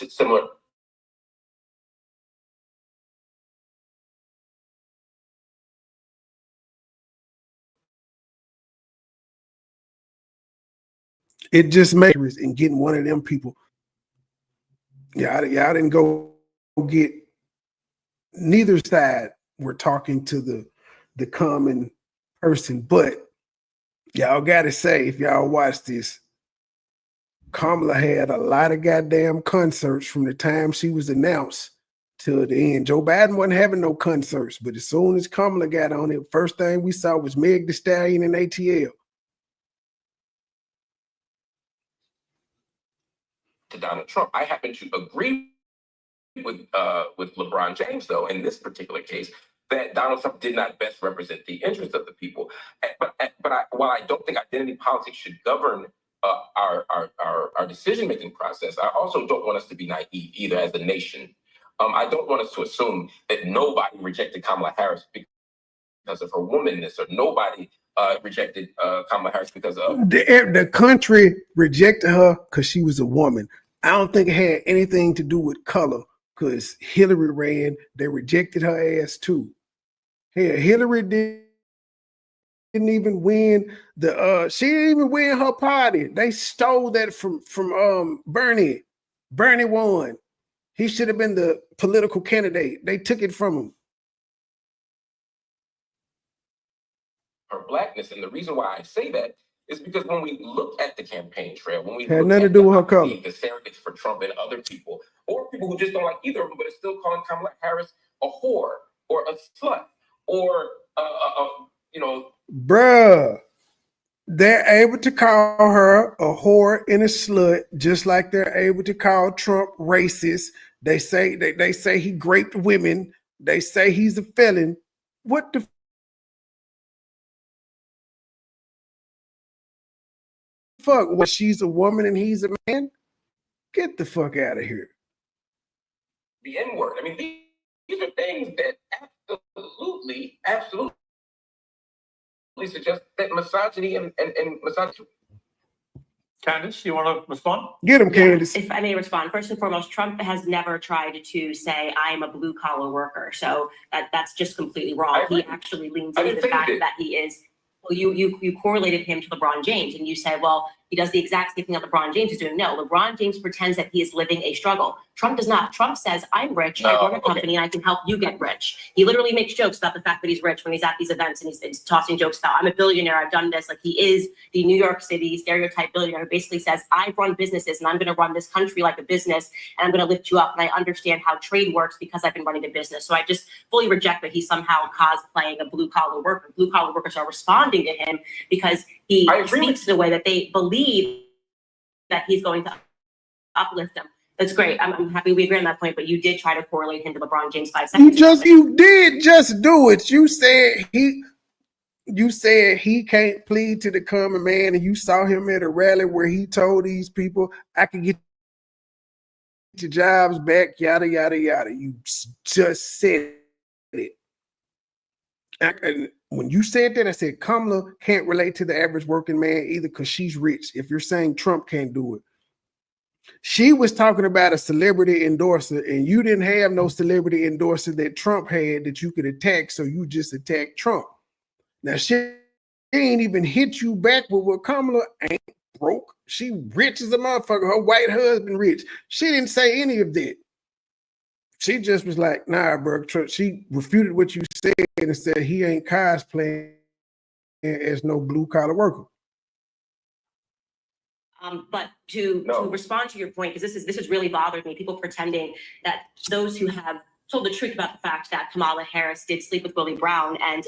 It just makes and getting one of them people. Y'all didn't go get neither side. We're talking to the common person, but y'all got to say, if y'all watch this, Kamala had a lot of goddamn concerts from the time she was announced till the end. Joe Biden wasn't having no concerts, but as soon as Kamala got on it, first thing we saw was Meg Thee Stallion and ATL. To Donald Trump, I happen to agree with LeBron James, though, in this particular case, that Donald Trump did not best represent the interests of the people. While I don't think identity politics should govern our decision-making process, I also don't want us to be naive either as a nation. I don't want us to assume that nobody rejected Kamala Harris because of her womanness, or nobody rejected Kamala Harris because of the country rejected her because she was a woman. I don't think it had anything to do with color, because Hillary ran, they rejected her ass too. Hell, Hillary didn't even win she didn't even win her party. They stole that from Bernie. Bernie won. He should have been the political candidate. They took it from him. her blackness. And the reason why I say that is because when we look at the campaign trail, when we had look nothing to at do with her color, the surrogates for Trump and other people, or people who just don't like either of them, but are still calling Kamala Harris a whore or a slut or bruh, they're able to call her a whore and a slut, just like they're able to call Trump racist. They say he raped women. They say he's a felon. What the fuck? Well, she's a woman and he's a man? Get the fuck out of here. The N-word. I mean, these are things that absolutely suggest that misogyny and misogyny. Candace, you want to respond? Get him, Candace. If I may respond, first and foremost, Trump has never tried to say I'm a blue collar worker, so that's just completely wrong. He actually leans into the fact that he is. Well, you correlated him to LeBron James, and you said, well, he does the exact same thing that LeBron James is doing. No, LeBron James pretends that he is living a struggle. Trump does not. Trump says, I'm rich, I run a company, and I can help you get rich. He literally makes jokes about the fact that he's rich when he's at these events, and he's tossing jokes about, I'm a billionaire, I've done this. Like, he is the New York City stereotype billionaire who basically says, I run businesses, and I'm going to run this country like a business, and I'm going to lift you up, and I understand how trade works because I've been running a business. So I just fully reject that he's somehow cosplaying a blue-collar worker. Blue-collar workers are responding to him because he speaks in a way that they believe that he's going to uplift them. That's great. I'm happy we agree on that point, but you did try to correlate him to LeBron James 5 seconds. You did just do it. You said he can't plead to the common man, and you saw him at a rally where he told these people, I can get your jobs back, yada, yada, yada. You just said it. And when you said that, I said Kamala can't relate to the average working man either because she's rich. If you're saying Trump can't do it. She was talking about a celebrity endorser, and you didn't have no celebrity endorser that Trump had that you could attack, so you just attacked Trump. Now, she ain't even hit you back with what Kamala ain't broke. She rich as a motherfucker. Her white husband rich. She didn't say any of that. She just was like, nah, bro. She refuted what you said and said he ain't cosplaying as no blue-collar worker. But to respond to your point, because this has really bothered me, people pretending that those who have told the truth about the fact that Kamala Harris did sleep with Willie Brown and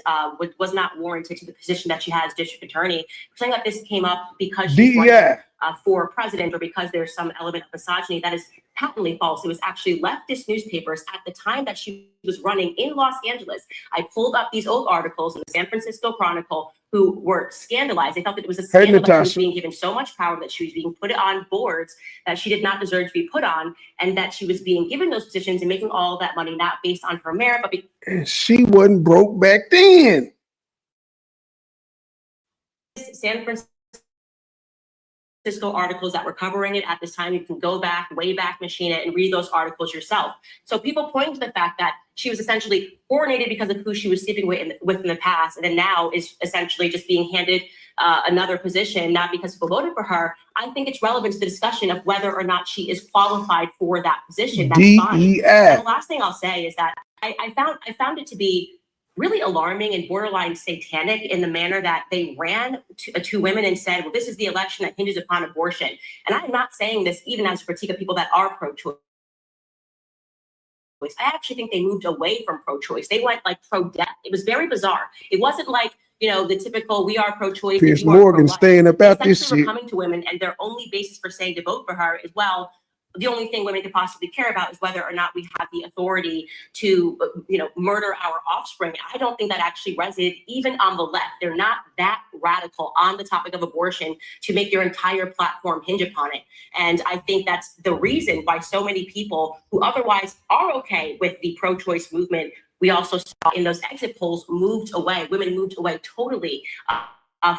was not warranted to the position that she has as district attorney, saying that this came up because she's running for president or because there's some element of misogyny, that is patently false. It was actually leftist newspapers at the time that she was running in Los Angeles. I pulled up these old articles in the San Francisco Chronicle who were scandalized. They felt that it was a scandal that she was being given so much power, that she was being put on boards that she did not deserve to be put on, and that she was being given those positions and making all that money not based on her merit, but and she wasn't broke back then. San Francisco articles that were covering it at this time. You can go back, way back machine it, and read those articles yourself. So people point to the fact that she was essentially coronated because of who she was sleeping with in the past, and then now is essentially just being handed another position, not because people voted for her. I think it's relevant to the discussion of whether or not she is qualified for that position. That's fine. And the last thing I'll say is that I found it to be really alarming and borderline satanic in the manner that they ran to women and said, well, this is the election that hinges upon abortion. And I'm not saying this even as a critique of people that are pro-choice. I actually think they moved away from pro-choice. They went like pro-death. It was very bizarre. It wasn't like, you know, the typical we are pro-choice. Piers Morgan staying about this shit. Coming to women, and their only basis for saying to vote for her is, well, the only thing women could possibly care about is whether or not we have the authority to, you know, murder our offspring. I don't think that actually resonated even on the left. They're not that radical on the topic of abortion to make their entire platform hinge upon it. And I think that's the reason why so many people who otherwise are okay with the pro-choice movement, we also saw in those exit polls, moved away. Women moved away totally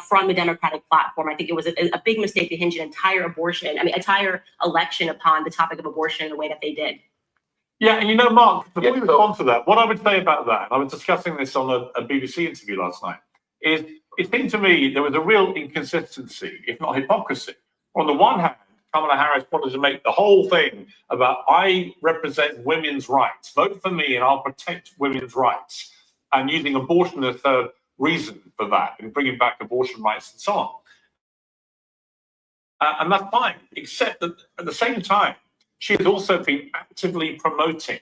from the Democratic platform. I think it was a big mistake to hinge an entire election upon the topic of abortion in the way that they did. Yeah, and you know, Mark, before you respond to that, what I would say about that, I was discussing this on a BBC interview last night, is it seemed to me there was a real inconsistency, if not hypocrisy. On the one hand, Kamala Harris wanted to make the whole thing about, I represent women's rights, vote for me and I'll protect women's rights, and using abortion as her reason for that and bringing back abortion rights and so on. And that's fine, except that at the same time, she has also been actively promoting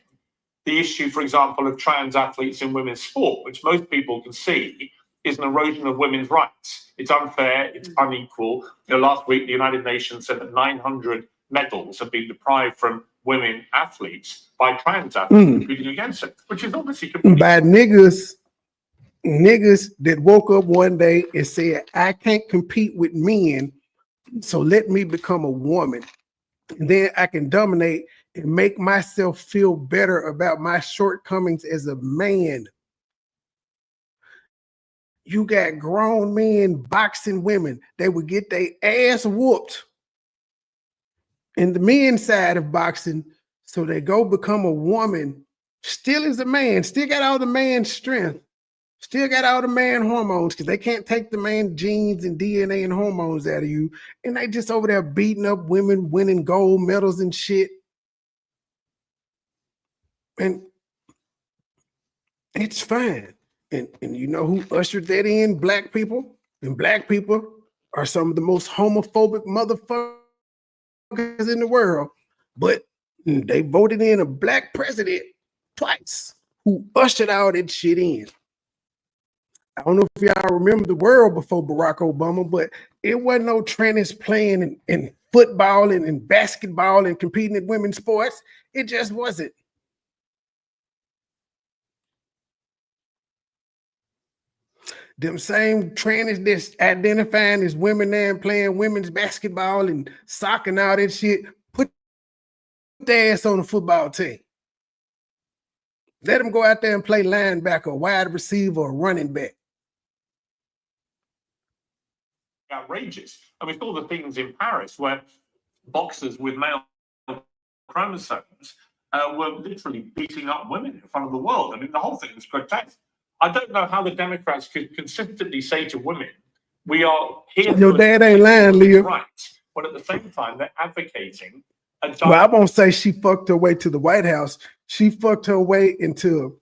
the issue, for example, of trans athletes in women's sport, which most people can see is an erosion of women's rights. It's unfair, it's unequal. You know, last week, the United Nations said that 900 medals have been deprived from women athletes by trans athletes competing against it, which is obviously completely bad niggas that woke up one day and said, I can't compete with men, so let me become a woman. And then I can dominate and make myself feel better about my shortcomings as a man. You got grown men boxing women. They would get their ass whooped in the men's side of boxing, so they go become a woman, still is a man, still got all the man's strength, still got all the man hormones, because they can't take the man genes and DNA and hormones out of you. And they just over there beating up women, winning gold medals and shit. And it's fine. And you know who ushered that in? Black people. And black people are some of the most homophobic motherfuckers in the world. But they voted in a black president twice who ushered all that shit in. I don't know if y'all remember the world before Barack Obama, but it wasn't no trannies playing in football and basketball and competing in women's sports. It just wasn't. Them same trannies that's identifying as women now and playing women's basketball and soccer and all that shit, put their ass on the football team. Let them go out there and play linebacker, wide receiver, or running back. Outrageous. And we saw the things in Paris where boxers with male chromosomes were literally beating up women in front of the world. I mean, the whole thing was grotesque. I don't know how the Democrats could consistently say to women, we are here. Your dad ain't lying, Leah. Right. But at the same time, they're advocating. Well, I won't say she fucked her way to the White House. She fucked her way into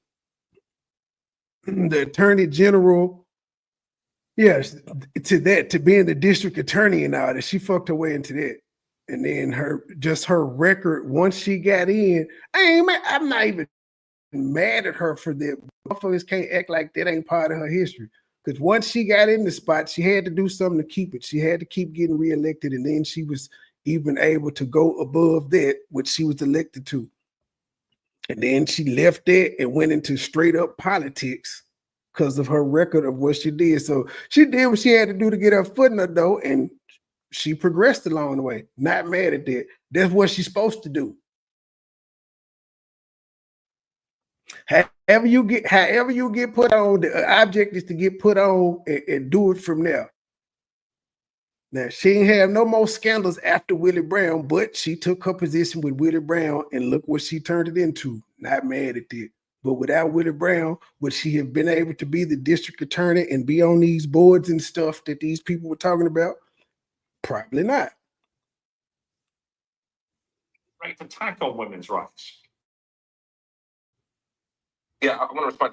the Attorney General Yes, to being the district attorney and all that, she fucked her way into that. And then her record, once she got in, I'm not even mad at her for that. Motherfuckers can't act like that ain't part of her history. Because once she got in the spot, she had to do something to keep it. She had to keep getting reelected, and then she was even able to go above that, which she was elected to. And then she left that and went into straight up politics because of her record of what she did. So she did what she had to do to get her foot in the door, and she progressed along the way. Not mad at that. That's what she's supposed to do. However you get put on, the object is to get put on and do it from there. Now, she ain't have no more scandals after Willie Brown, but she took her position with Willie Brown, and look what she turned it into. Not mad at it. But without Willie Brown, would she have been able to be the district attorney and be on these boards and stuff that these people were talking about? Probably not. Right, attack on women's rights. Yeah, I want to respond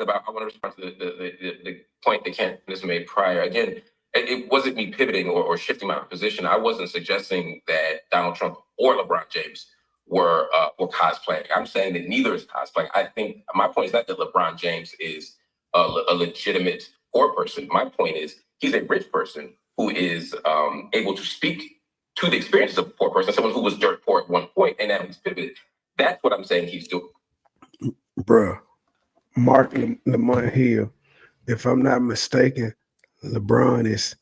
to the point that Candace made prior. Again, it wasn't me pivoting or shifting my position. I wasn't suggesting that Donald Trump or LeBron James were cosplaying. I'm saying that neither is cosplaying. I think my point is not that LeBron James is a legitimate poor person. My point is he's a rich person who is able to speak to the experiences of a poor person, someone who was dirt poor at one point, and now he's pivoted. That's what I'm saying he's doing. Bruh. Mark Lamont Hill, if I'm not mistaken, LeBron is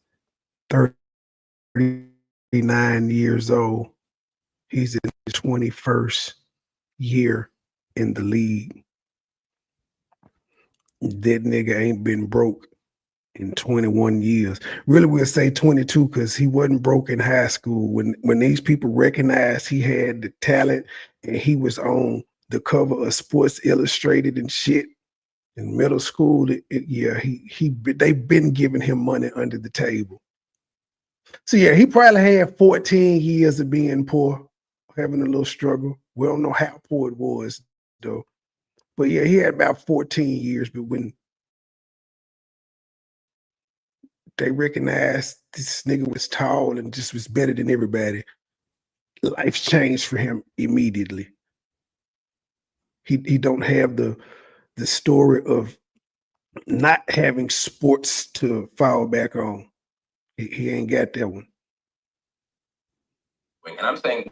39 years old. He's in his 21st year in the league. That nigga ain't been broke in 21 years. Really, we'll say 22 because he wasn't broke in high school. When these people recognized he had the talent and he was on the cover of Sports Illustrated and shit, in middle school, they've been giving him money under the table. So yeah, he probably had 14 years of being poor, having a little struggle. We don't know how poor it was though. But yeah, he had about 14 years, but when they recognized this nigga was tall and just was better than everybody, life changed for him immediately. He don't have the story of not having sports to fall back on. He ain't got that one. And I'm saying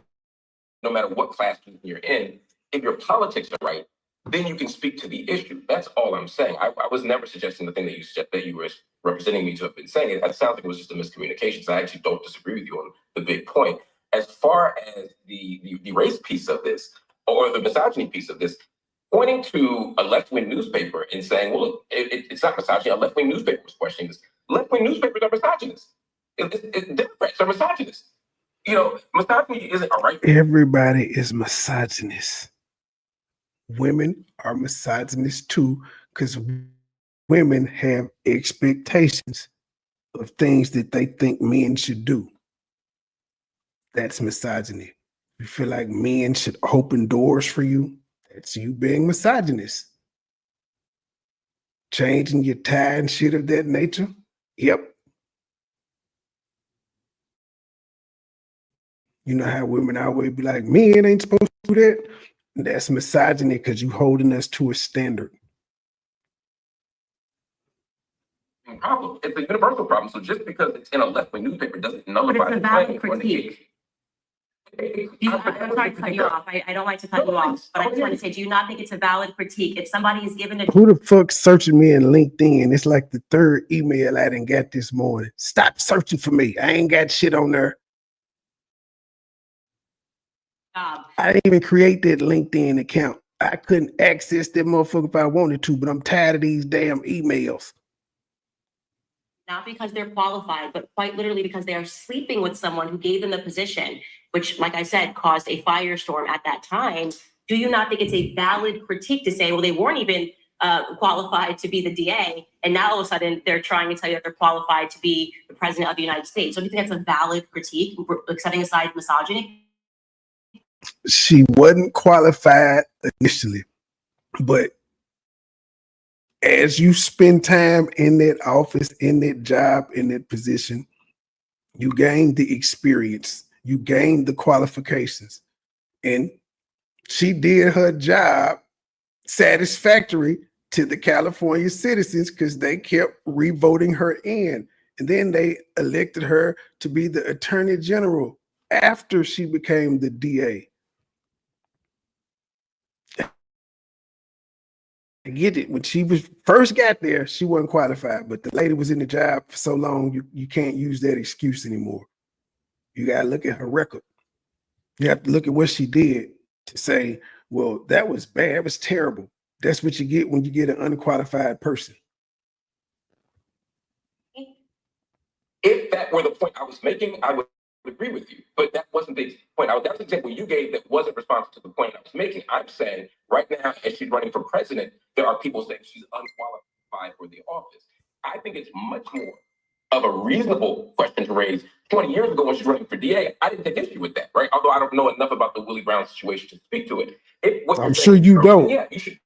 no matter what class you're in, if your politics are right, then you can speak to the issue. That's all I'm saying. I was never suggesting the thing that you were representing me to have been saying. It sounds like it was just a miscommunication. So I actually don't disagree with you on the big point. As far as the race piece of this, or the misogyny piece of this, pointing to a left-wing newspaper and saying, well, look, it's not misogyny. A left-wing newspaper was questioning this. Left-wing newspapers are misogynists. Democrats are misogynists. You know, misogyny isn't a right. Everybody is misogynist. Women are misogynist too, because women have expectations of things that they think men should do. That's misogyny. You feel like men should open doors for you, that's you being misogynist. Changing your tie and shit of that nature? Yep. You know how women always be like, men ain't supposed to do that? That's misogyny because you holding us to a standard. Problem. It's a universal problem. So just because it's in a left-wing newspaper doesn't nullify. But it's a valid critique. I'm sorry to cut you off. I don't like to cut you off, but I just want to say, do you not think it's a valid critique if somebody is given a... Who the fuck's searching me in LinkedIn? It's like the third email I didn't get this morning. Stop searching for me. I ain't got shit on there. I didn't even create that LinkedIn account. I couldn't access that motherfucker if I wanted to, but I'm tired of these damn emails. Not because they're qualified, but quite literally because they are sleeping with someone who gave them the position, which, like I said, caused a firestorm at that time. Do you not think it's a valid critique to say, well, they weren't even qualified to be the DA, and now all of a sudden they're trying to tell you that they're qualified to be the president of the United States? So do you think that's a valid critique, setting aside misogyny? She wasn't qualified initially, but as you spend time in that office, in that job, in that position, you gain the experience, you gain the qualifications. And she did her job satisfactory to the California citizens because they kept re-voting her in. And then they elected her to be the attorney general after she became the DA. I get it. When she was first got there, she wasn't qualified, but the lady was in the job for so long, you can't use that excuse anymore. You got to look at her record. You have to look at what she did to say, well, that was bad. It was terrible. That's what you get when you get an unqualified person. If that were the point I was making, I would agree with you. But that wasn't the point. That's the example you gave that wasn't responsive to the point I was making. I'm saying right now, as she's running for president, there are people saying she's unqualified for the office. I think it's much more of a reasonable question to raise. 20 years ago when she's running for DA, I didn't take issue with that, right? Although I don't know enough about the Willie Brown situation to speak to it. I'm sure you don't. Yeah, you should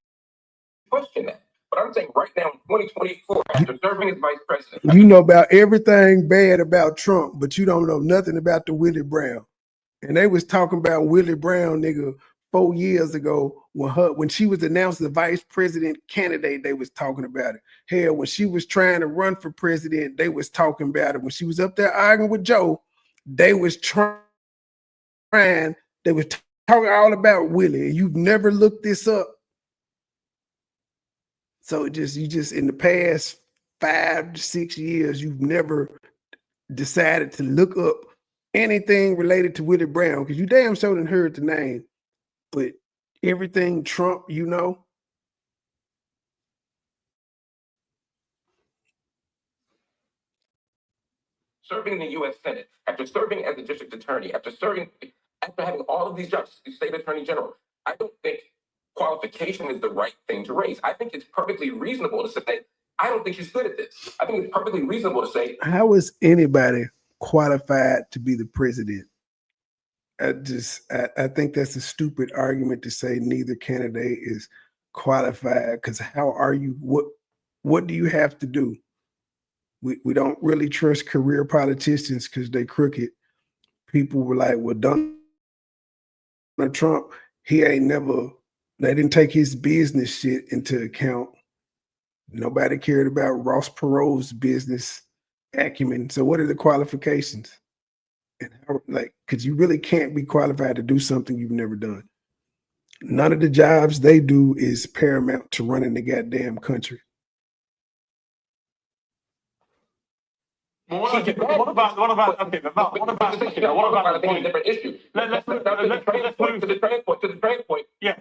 question that. But I'm saying right now in 2024, after serving as vice president. You know about everything bad about Trump, but you don't know nothing about the Willie Brown. And they was talking about Willie Brown, nigga, 4 years ago when she was announced the vice president candidate, they was talking about it. Hell, when she was trying to run for president, they was talking about it. When she was up there arguing with Joe, they was talking all about Willie. You've never looked this up. So you just in the past 5 to 6 years, you've never decided to look up anything related to Willie Brown because you damn sure didn't heard the name, but everything Trump, you know. Serving in the U.S. Senate, after serving as a district attorney, after having all of these jobs, state attorney general, I don't think qualification is the right thing to raise. I think it's perfectly reasonable to say, I don't think she's good at this. I think it's perfectly reasonable to say, how is anybody qualified to be the president? I think that's a stupid argument to say neither candidate is qualified, because how are you, what do you have to do? We don't really trust career politicians because they crooked. People were like, well, Donald Trump, they didn't take his business shit into account. Nobody cared about Ross Perot's business acumen. So what are the qualifications? And because you really can't be qualified to do something you've never done. None of the jobs they do is paramount to running the goddamn country. Well, what about the different issue? Let's move to the trans point. Yeah.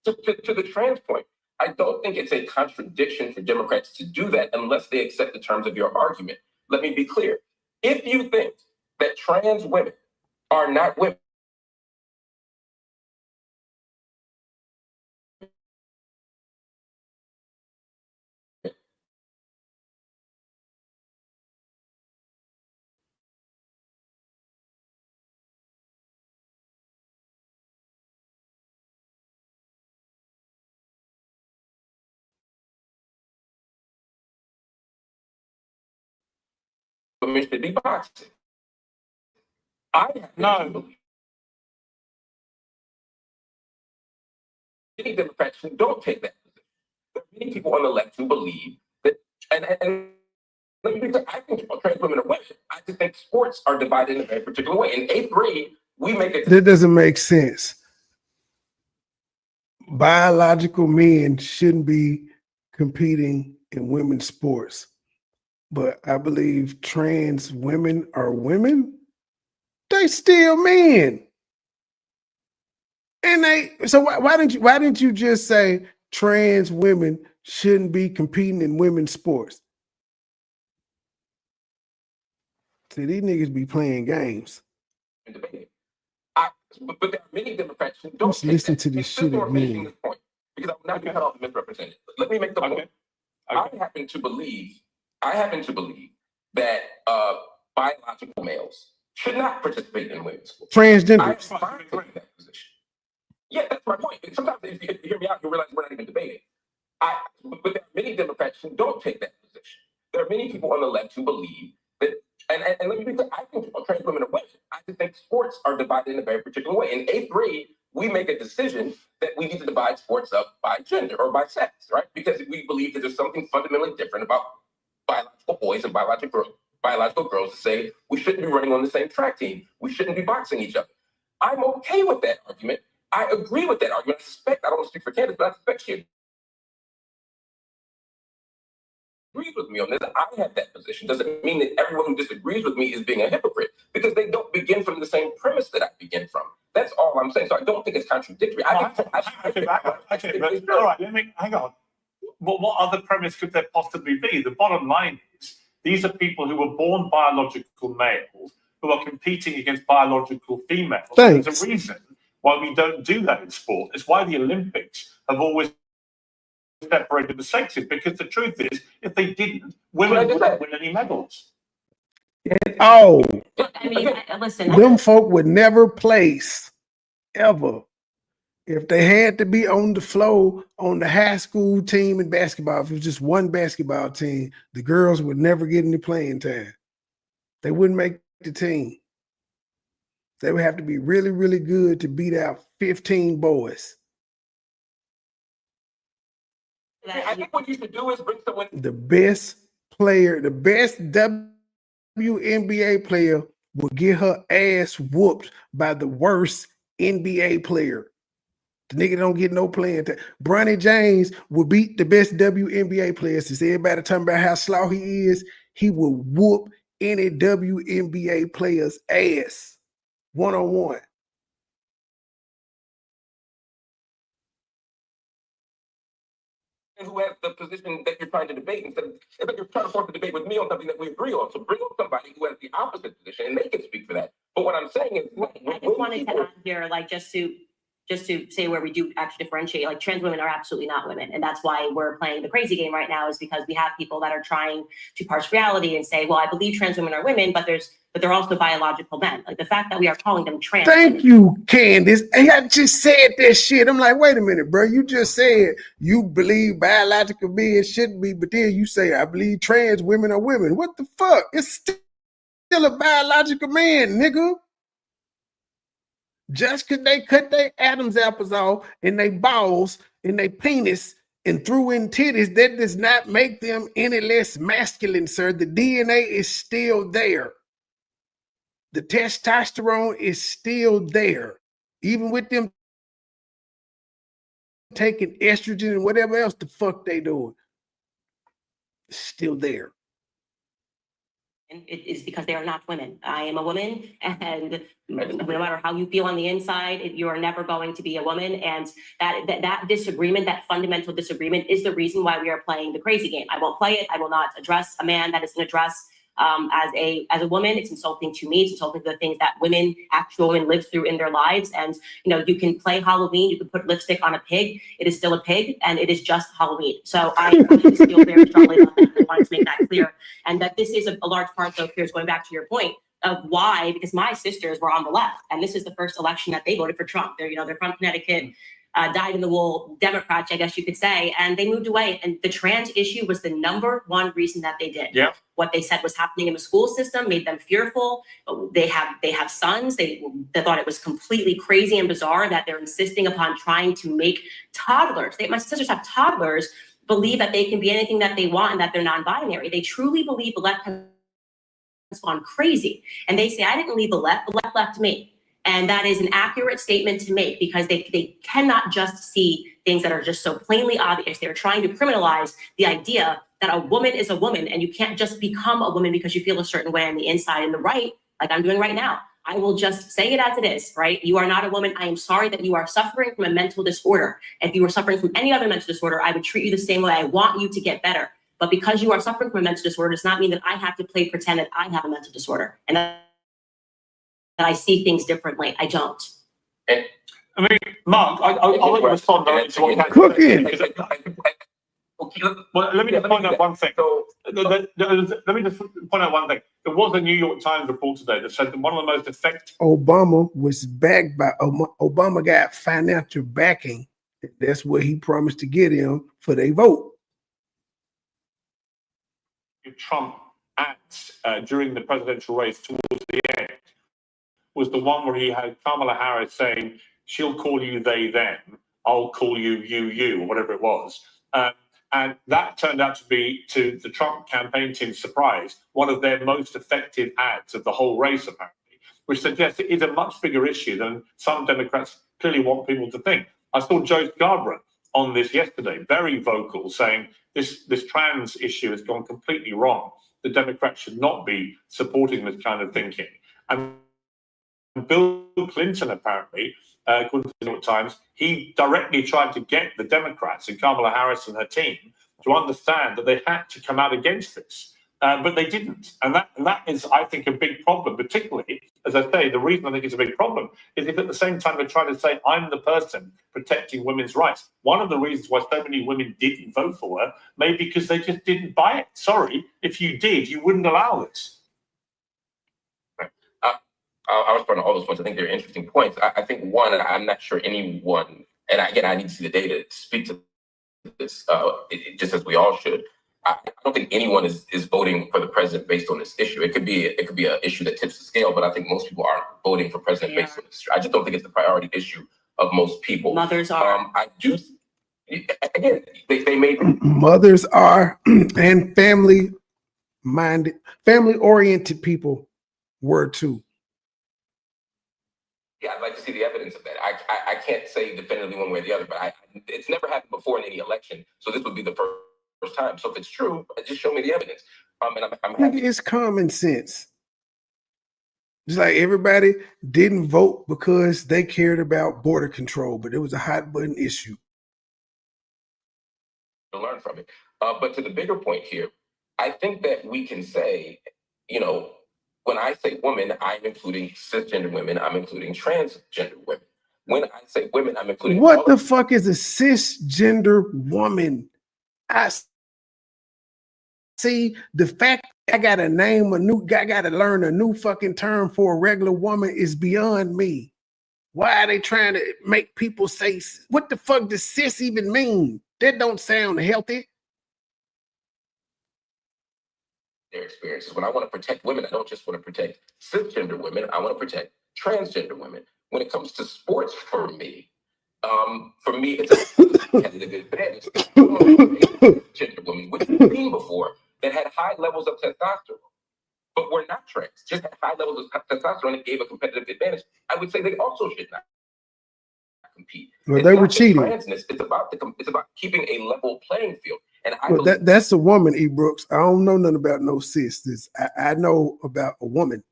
To the trans point. I don't think it's a contradiction for Democrats to do that unless they accept the terms of your argument. Let me be clear. If you think that trans women are not women, women should be boxing. Many Democrats who don't take that position. There are many people on the left who believe that, and I think trans women are women. I just think sports are divided in a very particular way. In 8th grade, we make it. That doesn't make sense. Biological men shouldn't be competing in women's sports. But I believe trans women are women. They still men. And so why didn't you just say trans women shouldn't be competing in women's sports? See, these niggas be playing games. But there are many Democrats who don't listen to this shit again. This point, because I'm not going to cut off the misrepresented. Let me make the point. I happen to believe that biological males should not participate in women's sports. Transgenders. I'm fine with that position. Yeah, that's my point. Sometimes if you hear me out, you'll realize we're not even debating. But there are many Democrats who don't take that position. There are many people on the left who believe that, and let me be clear, I think trans women are women. I just think sports are divided in a very particular way. In 8th grade, we make a decision that we need to divide sports up by gender or by sex, right? Because we believe that there's something fundamentally different about biological boys and biological girls to say we shouldn't be running on the same track team. We shouldn't be boxing each other. I'm okay with that argument. I agree with that argument. I don't want to speak for Candace, but I suspect she agrees with me on this. I have that position. Doesn't mean that everyone who disagrees with me is being a hypocrite, because they don't begin from the same premise that I begin from. That's all I'm saying. So I don't think it's contradictory. All right, let me hang on. What other premise could there possibly be? The bottom line is these are people who were born biological males who are competing against biological females. Thanks. There's a reason why we don't do that in sport. It's why the Olympics have always separated the sexes, because the truth is, if they didn't, women wouldn't win any medals. Oh, I mean, listen. them folk would never place ever. If they had to be on the floor on the high school team in basketball, if it was just one basketball team, the girls would never get any playing time. They wouldn't make the team. They would have to be really, really good to beat out 15 boys. I think what you should do is bring someone. The best player, the best WNBA player will get her ass whooped by the worst NBA player. The nigga don't get no playing time. Bronny James will beat the best WNBA player. Since everybody talking about how slow he is, he will whoop any WNBA player's ass one-on-one. Who has the position that you're trying to debate, instead of, it's like you're trying to force a debate with me on something that we agree on. So bring on somebody who has the opposite position and they can speak for that. But what I'm saying is, I just wanted to add here, like, just to say where we do actually differentiate, like, trans women are absolutely not women. And that's why we're playing the crazy game right now, is because we have people that are trying to parse reality and say, well, I believe trans women are women, but they're also biological men. Like, the fact that we are calling them trans. Thank you, Candace. Hey, I just said that shit. I'm like, wait a minute, bro. You just said you believe biological beings shouldn't be, but then you say, I believe trans women are women. What the fuck? It's still a biological man, nigga. Just because they cut their Adam's apples off and they balls and they penis and threw in titties, that does not make them any less masculine, sir. The DNA is still there. The testosterone is still there. Even with them taking estrogen and whatever else the fuck they doing, it's still there. It is because they are not women. I am a woman, and no matter how you feel on the inside, you are never going to be a woman. And that disagreement, that fundamental disagreement, is the reason why we are playing the crazy game. I won't play it. I will not address a man that is an address. As a woman, it's insulting to me. It's insulting to the things that actual women live through in their lives. And, you know, you can play Halloween, you can put lipstick on a pig. It is still a pig, and it is just Halloween. So I just feel very strongly about that. I wanted to make that clear. And that this is a large part, though, Piers, going back to your point of why, because my sisters were on the left, and this is the first election that they voted for Trump. They're from Connecticut. Dyed-in-the-wool Democrats, I guess you could say, and they moved away. And the trans issue was the number one reason that they did. Yeah. What they said was happening in the school system made them fearful. They have sons. They thought it was completely crazy and bizarre that they're insisting upon trying to make toddlers. My sisters have toddlers believe that they can be anything that they want and that they're non-binary. They truly believe the left has gone crazy. And they say, I didn't leave the left left me. And that is an accurate statement to make, because they cannot just see things that are just so plainly obvious. They're trying to criminalize the idea that a woman is a woman, and you can't just become a woman because you feel a certain way on the inside. And the right, like I'm doing right now, I will just say it as it is, right? You are not a woman. I am sorry that you are suffering from a mental disorder. If you were suffering from any other mental disorder, I would treat you the same way. I want you to get better. But because you are suffering from a mental disorder does not mean that I have to pretend that I have a mental disorder and that I see things differently. I don't. I mean, Mark, I'll let you respond to what you had Cooking. Well, let me just point out one thing. Let me just point out one thing. There was a New York Times report today that said that one of the most effective... Obama was backed by... Obama got financial backing That's what he promised to get him for their vote. Trump acts during the presidential race towards the end was the one where he had Kamala Harris saying, she'll call you they, them, I'll call you you, or whatever it was. And that turned out to be, to the Trump campaign team's surprise, one of their most effective ads of the whole race, apparently, which suggests it is a much bigger issue than some Democrats clearly want people to think. I saw Joe Scarborough on this yesterday, very vocal, saying this trans issue has gone completely wrong. The Democrats should not be supporting this kind of thinking. And Bill Clinton, apparently, according to the New York Times, he directly tried to get the Democrats and Kamala Harris and her team to understand that they had to come out against this. But they didn't. And that is, I think, a big problem, particularly, as I say, the reason I think it's a big problem is if at the same time they're trying to say, I'm the person protecting women's rights. One of the reasons why so many women didn't vote for her may be because they just didn't buy it. Sorry, if you did, you wouldn't allow this. I'll respond to all those points. I think they're interesting points. I think, one, I'm not sure anyone, and again, I need to see the data to speak to this, just as we all should. I don't think anyone is voting for the president based on this issue. It could be an issue that tips the scale, but I think most people aren't voting for president based on this issue. I just don't think it's the priority issue of most people. Mothers are. I do. Again, they made mothers are, and family-minded, family-oriented people were too. Yeah, I'd like to see the evidence of that. I can't say definitively one way or the other, but it's never happened before in any election, so this would be the first time. So if it's true, just show me the evidence. And I'm happy. It's common sense. Just like everybody didn't vote because they cared about border control, but it was a hot button issue. To learn from it. But to the bigger point here, I think that we can say, when I say women, I'm including cisgender women, I'm including transgender women. When I say women, I'm including... What the fuck is a cisgender woman? I see the fact I gotta name a new guy, gotta learn a new fucking term for a regular woman is beyond me. Why are they trying to make people say, what the fuck does cis even mean? That don't sound healthy. Their experiences. When I want to protect women, I don't just want to protect cisgender women, I want to protect transgender women. When it comes to sports, for me, it's a competitive advantage. Transgender women, which we've seen before, that had high levels of testosterone, but were not trans, just had high levels of testosterone and gave a competitive advantage. I would say they also should not compete. Well, they were cheating. It's about keeping a level playing field. And that's a woman, E. Brooks. I don't know nothing about no sis. I know about a woman.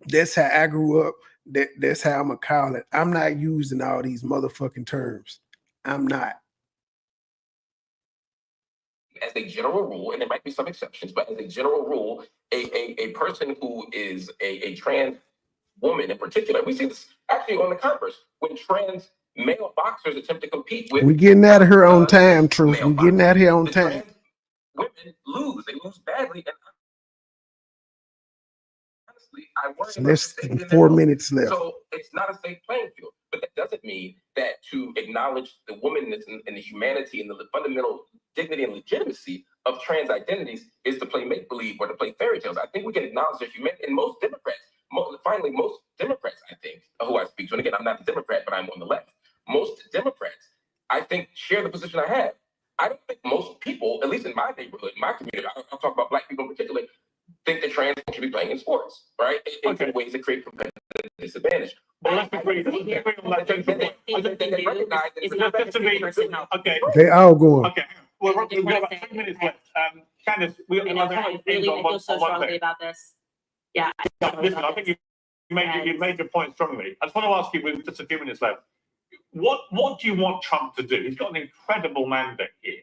That's how I grew up. That's how I'm gonna call it. I'm not using all these motherfucking terms. I'm not. As a general rule, and there might be some exceptions, but as a general rule, a person who is a trans woman in particular, we see this actually on the converse, when trans male boxers attempt to compete with... We're getting out of here on time, Truth. We're getting out of here on time. Women lose. They lose badly. And honestly, I worry about There's 4 minutes left. So it's not a safe playing field. But that doesn't mean that to acknowledge the womanness and the humanity and the fundamental dignity and legitimacy of trans identities is to play make-believe or to play fairy tales. I think we can acknowledge their humanity. And most Democrats, most Democrats, I think, who I speak to, and again, I'm not a Democrat, but I'm on the left. Most Democrats, I think, share the position I have. I don't think most people, at least in my neighborhood, in my community, I'll talk about Black people in particular, think that trans should be playing in sports, right? In ways that create competitive disadvantage. Well, let's agree on that central point. Okay. They all going. Okay. Well, we've got about 3 minutes left. Candace, I feel so strongly about this. Yeah. Listen, I think you made your point strongly. I just want to ask you, with just a few minutes left, what do you want Trump to do? He's got an incredible mandate here.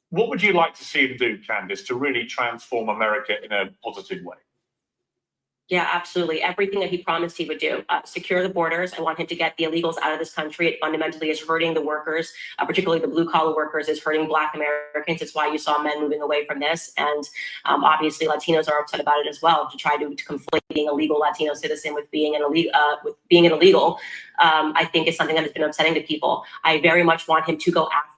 What would you like to see him do, Candace, to really transform America in a positive way? Yeah, absolutely. Everything that he promised he would do. Secure the borders. I want him to get the illegals out of this country. It fundamentally is hurting the workers, particularly the blue collar workers, is hurting Black Americans. It's why you saw men moving away from this. And obviously Latinos are upset about it as well, to try to conflate being a legal Latino citizen with being an illegal. I think is something that has been upsetting to people. I very much want him to go after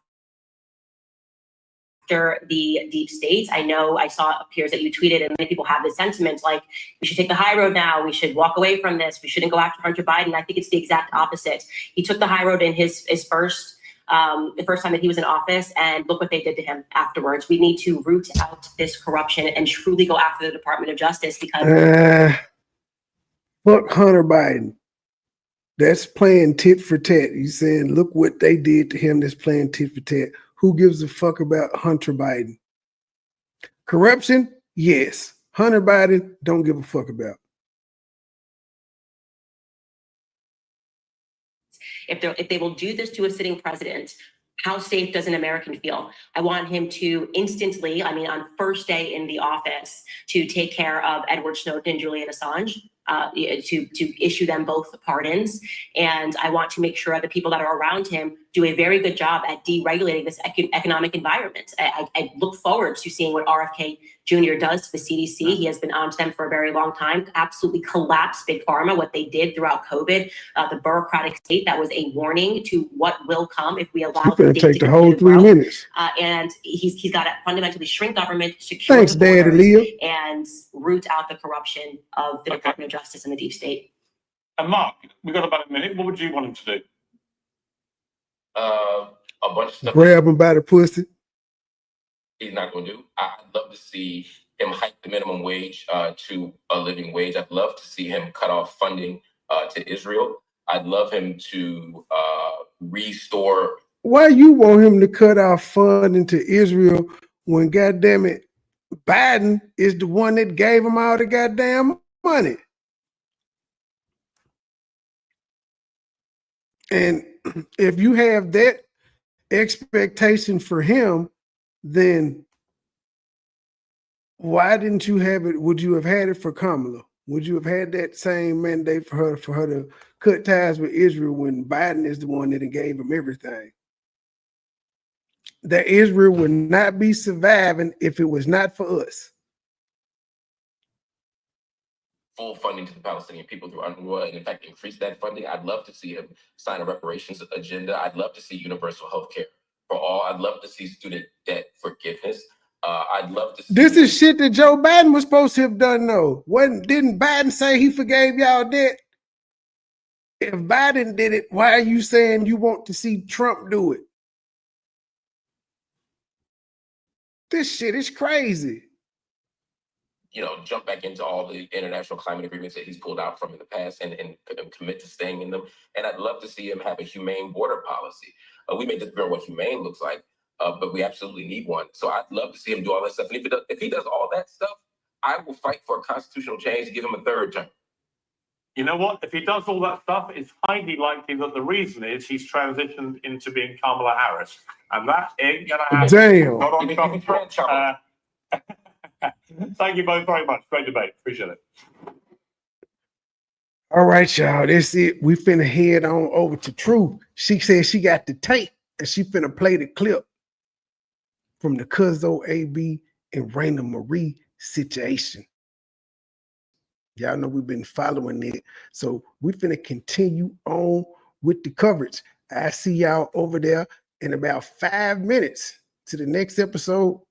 the deep state. I know I saw appears that you tweeted, and many people have this sentiment like we should take the high road now. We should walk away from this. We shouldn't go after Hunter Biden. I think it's the exact opposite. He took the high road in his first the first time that he was in office, and look what they did to him afterwards. We need to root out this corruption and truly go after the Department of Justice because fuck Hunter Biden. That's playing tit for tat. You saying, look what they did to him. That's playing tit for tat. Who gives a fuck about Hunter Biden? Corruption? Yes. Hunter Biden, don't give a fuck about. If they will do this to a sitting president, how safe does an American feel? I want him to instantly, on first day in the office, to take care of Edward Snowden and Julian Assange, to issue them both pardons. And I want to make sure the people that are around him do a very good job at deregulating this economic environment. I look forward to seeing what RFK Jr. does to the CDC. He has been on to them for a very long time, absolutely collapsed Big Pharma, what they did throughout COVID, the bureaucratic state. That was a warning to what will come if we allow the state take the whole 3 minutes. And he's got to fundamentally shrink government, secure Thanks, the borders, Daddy Leo, and root out the corruption of the Department of Justice and the deep state. And Mark, we've got about a minute. What would you want him to do? A bunch of stuff. Grab him by the pussy. He's not going to do. I'd love to see him hike the minimum wage to a living wage. I'd love to see him cut off funding to Israel. I'd love him to restore. Why you want him to cut off funding to Israel when, goddamn it, Biden is the one that gave him all the goddamn money? And if you have that expectation for him, then why didn't you have it? Would you have had it for Kamala? Would you have had that same mandate for her to cut ties with Israel when Biden is the one that gave him everything? That Israel would not be surviving if it was not for us. Full funding to the Palestinian people through UNRWA, and in fact, increase that funding. I'd love to see him sign a reparations agenda. I'd love to see universal health care for all. I'd love to see student debt forgiveness. I'd love to see. This is shit that Joe Biden was supposed to have done, though. Didn't Biden say he forgave y'all debt? If Biden did it, why are you saying you want to see Trump do it? This shit is crazy. Jump back into all the international climate agreements that he's pulled out from in the past and commit to staying in them. And I'd love to see him have a humane border policy. We may disagree on what humane looks like, but we absolutely need one. So I'd love to see him do all that stuff. And if he does all that stuff, I will fight for a constitutional change to give him a third term. You know what? If he does all that stuff, it's highly likely that the reason is he's transitioned into being Kamala Harris. And that ain't going to happen. Damn. Not on Trump. Thank you both very much. Great debate. Appreciate it. All right, y'all. That's it. We finna head on over to Truth. She said she got the tape and she finna play the clip from the Cuzzo AB and Raina Marie situation. Y'all know we've been following it. So we finna continue on with the coverage. I see y'all over there in about 5 minutes to the next episode.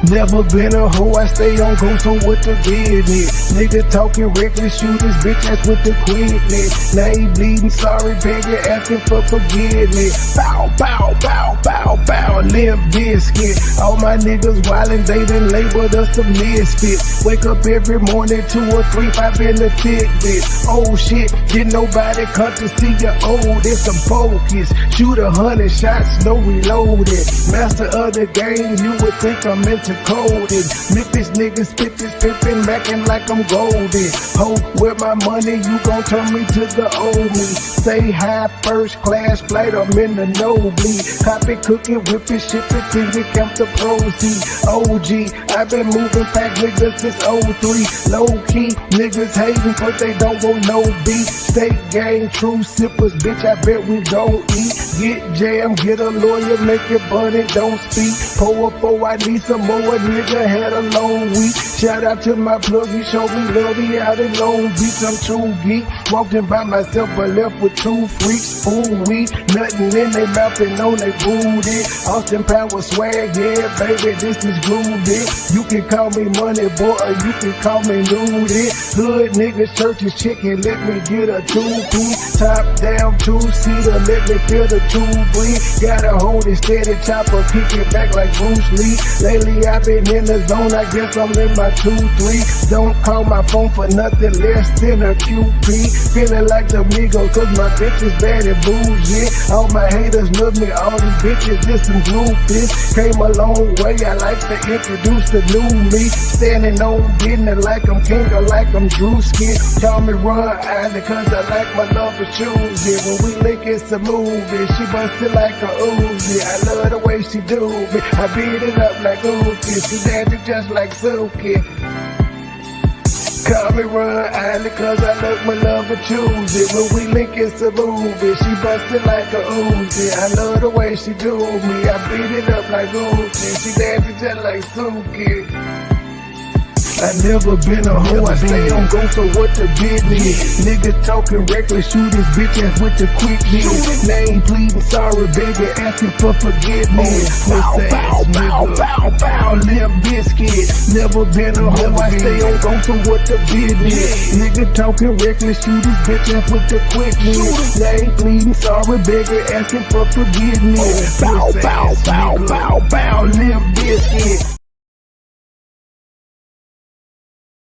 Never been a hoe, I stay on go, so with the business. Niggas talking reckless shooters, bitch, that's with the quickness. Now he bleeding, sorry, begging, asking for forgiveness. Bow, bow, bow, bow, bow, limp biscuit. All my niggas wildin', they done labeled us a misfit. Wake up every morning, 2 or 3, 5 in the Fitbit. Oh shit, didn't nobody come to see you old. It's a focus, shoot 100 shots, no reloading. Master of the game, you would think I'm into coded. Memphis niggas spit this pimpin', mackin' like I'm golden. Ho, with my money, you gon' turn me to the old me. Say hi, first class flight, I'm in the nosebleed. Copy cooking, whipping ship it till we count the proceeds. OG, I've been moving pack niggas since 03. Low key, niggas hating but they don't want no beef. State gang, true sippers, bitch, I bet we don't eat. Get jammed, get a lawyer, make it bunny, don't speak. Pour up, oh, I need some more, nigga had a long week. Shout out to my plug, he showed me love, he out in Long Beach. I'm true geek, walking by myself but left with two freaks. Ooh, we, nothing in they mouth and on they booty. Austin Power swag, yeah, baby, this is groovy. You can call me Money Boy or you can call me Nudie. Hood niggas, churches, chicken, let me get a two-piece. Top down, two-seater, let me feel the two breathe. Gotta hold it steady, chopper, kick it back like Bruce Lee. Lately I've been in the zone, I guess I'm in my 2-3. Don't call my phone for nothing less than a QP. Feeling like the Migos, cause my bitch is bad and bougie. All my haters love me, all these bitches just some groupies. Came a long way, I like to introduce the new me. Standing on business like I'm king or like I'm Drewski. Call me Ron Island cause I like my love for choosy. When we link it's a movie, she bustin' like a Uzi. I love the way she do me, I beat it up like Uzi. She dancing just like Suki. Call me Ron Island cause I love my love for choosy. When we link it's a movie, she bustin' like a Uzi. I love the way she do me, I beat it up like Uzi. She dancing just like Suki. I never been a hoe, I stay on go, so what the business? Niggas talking reckless, shoot his bitch ass with the quickness. Name pleading, sorry baby, asking for forgiveness. Bow, bow, bow, bow, bow, Limp Biscuit. Never been a hoe, I stay on go, so what the business? Nigga talking reckless, shoot his bitch ass with the quickness. Name pleading, sorry baby, asking for forgiveness. Bow, bow, bow, bow, bow, Limp Biscuit.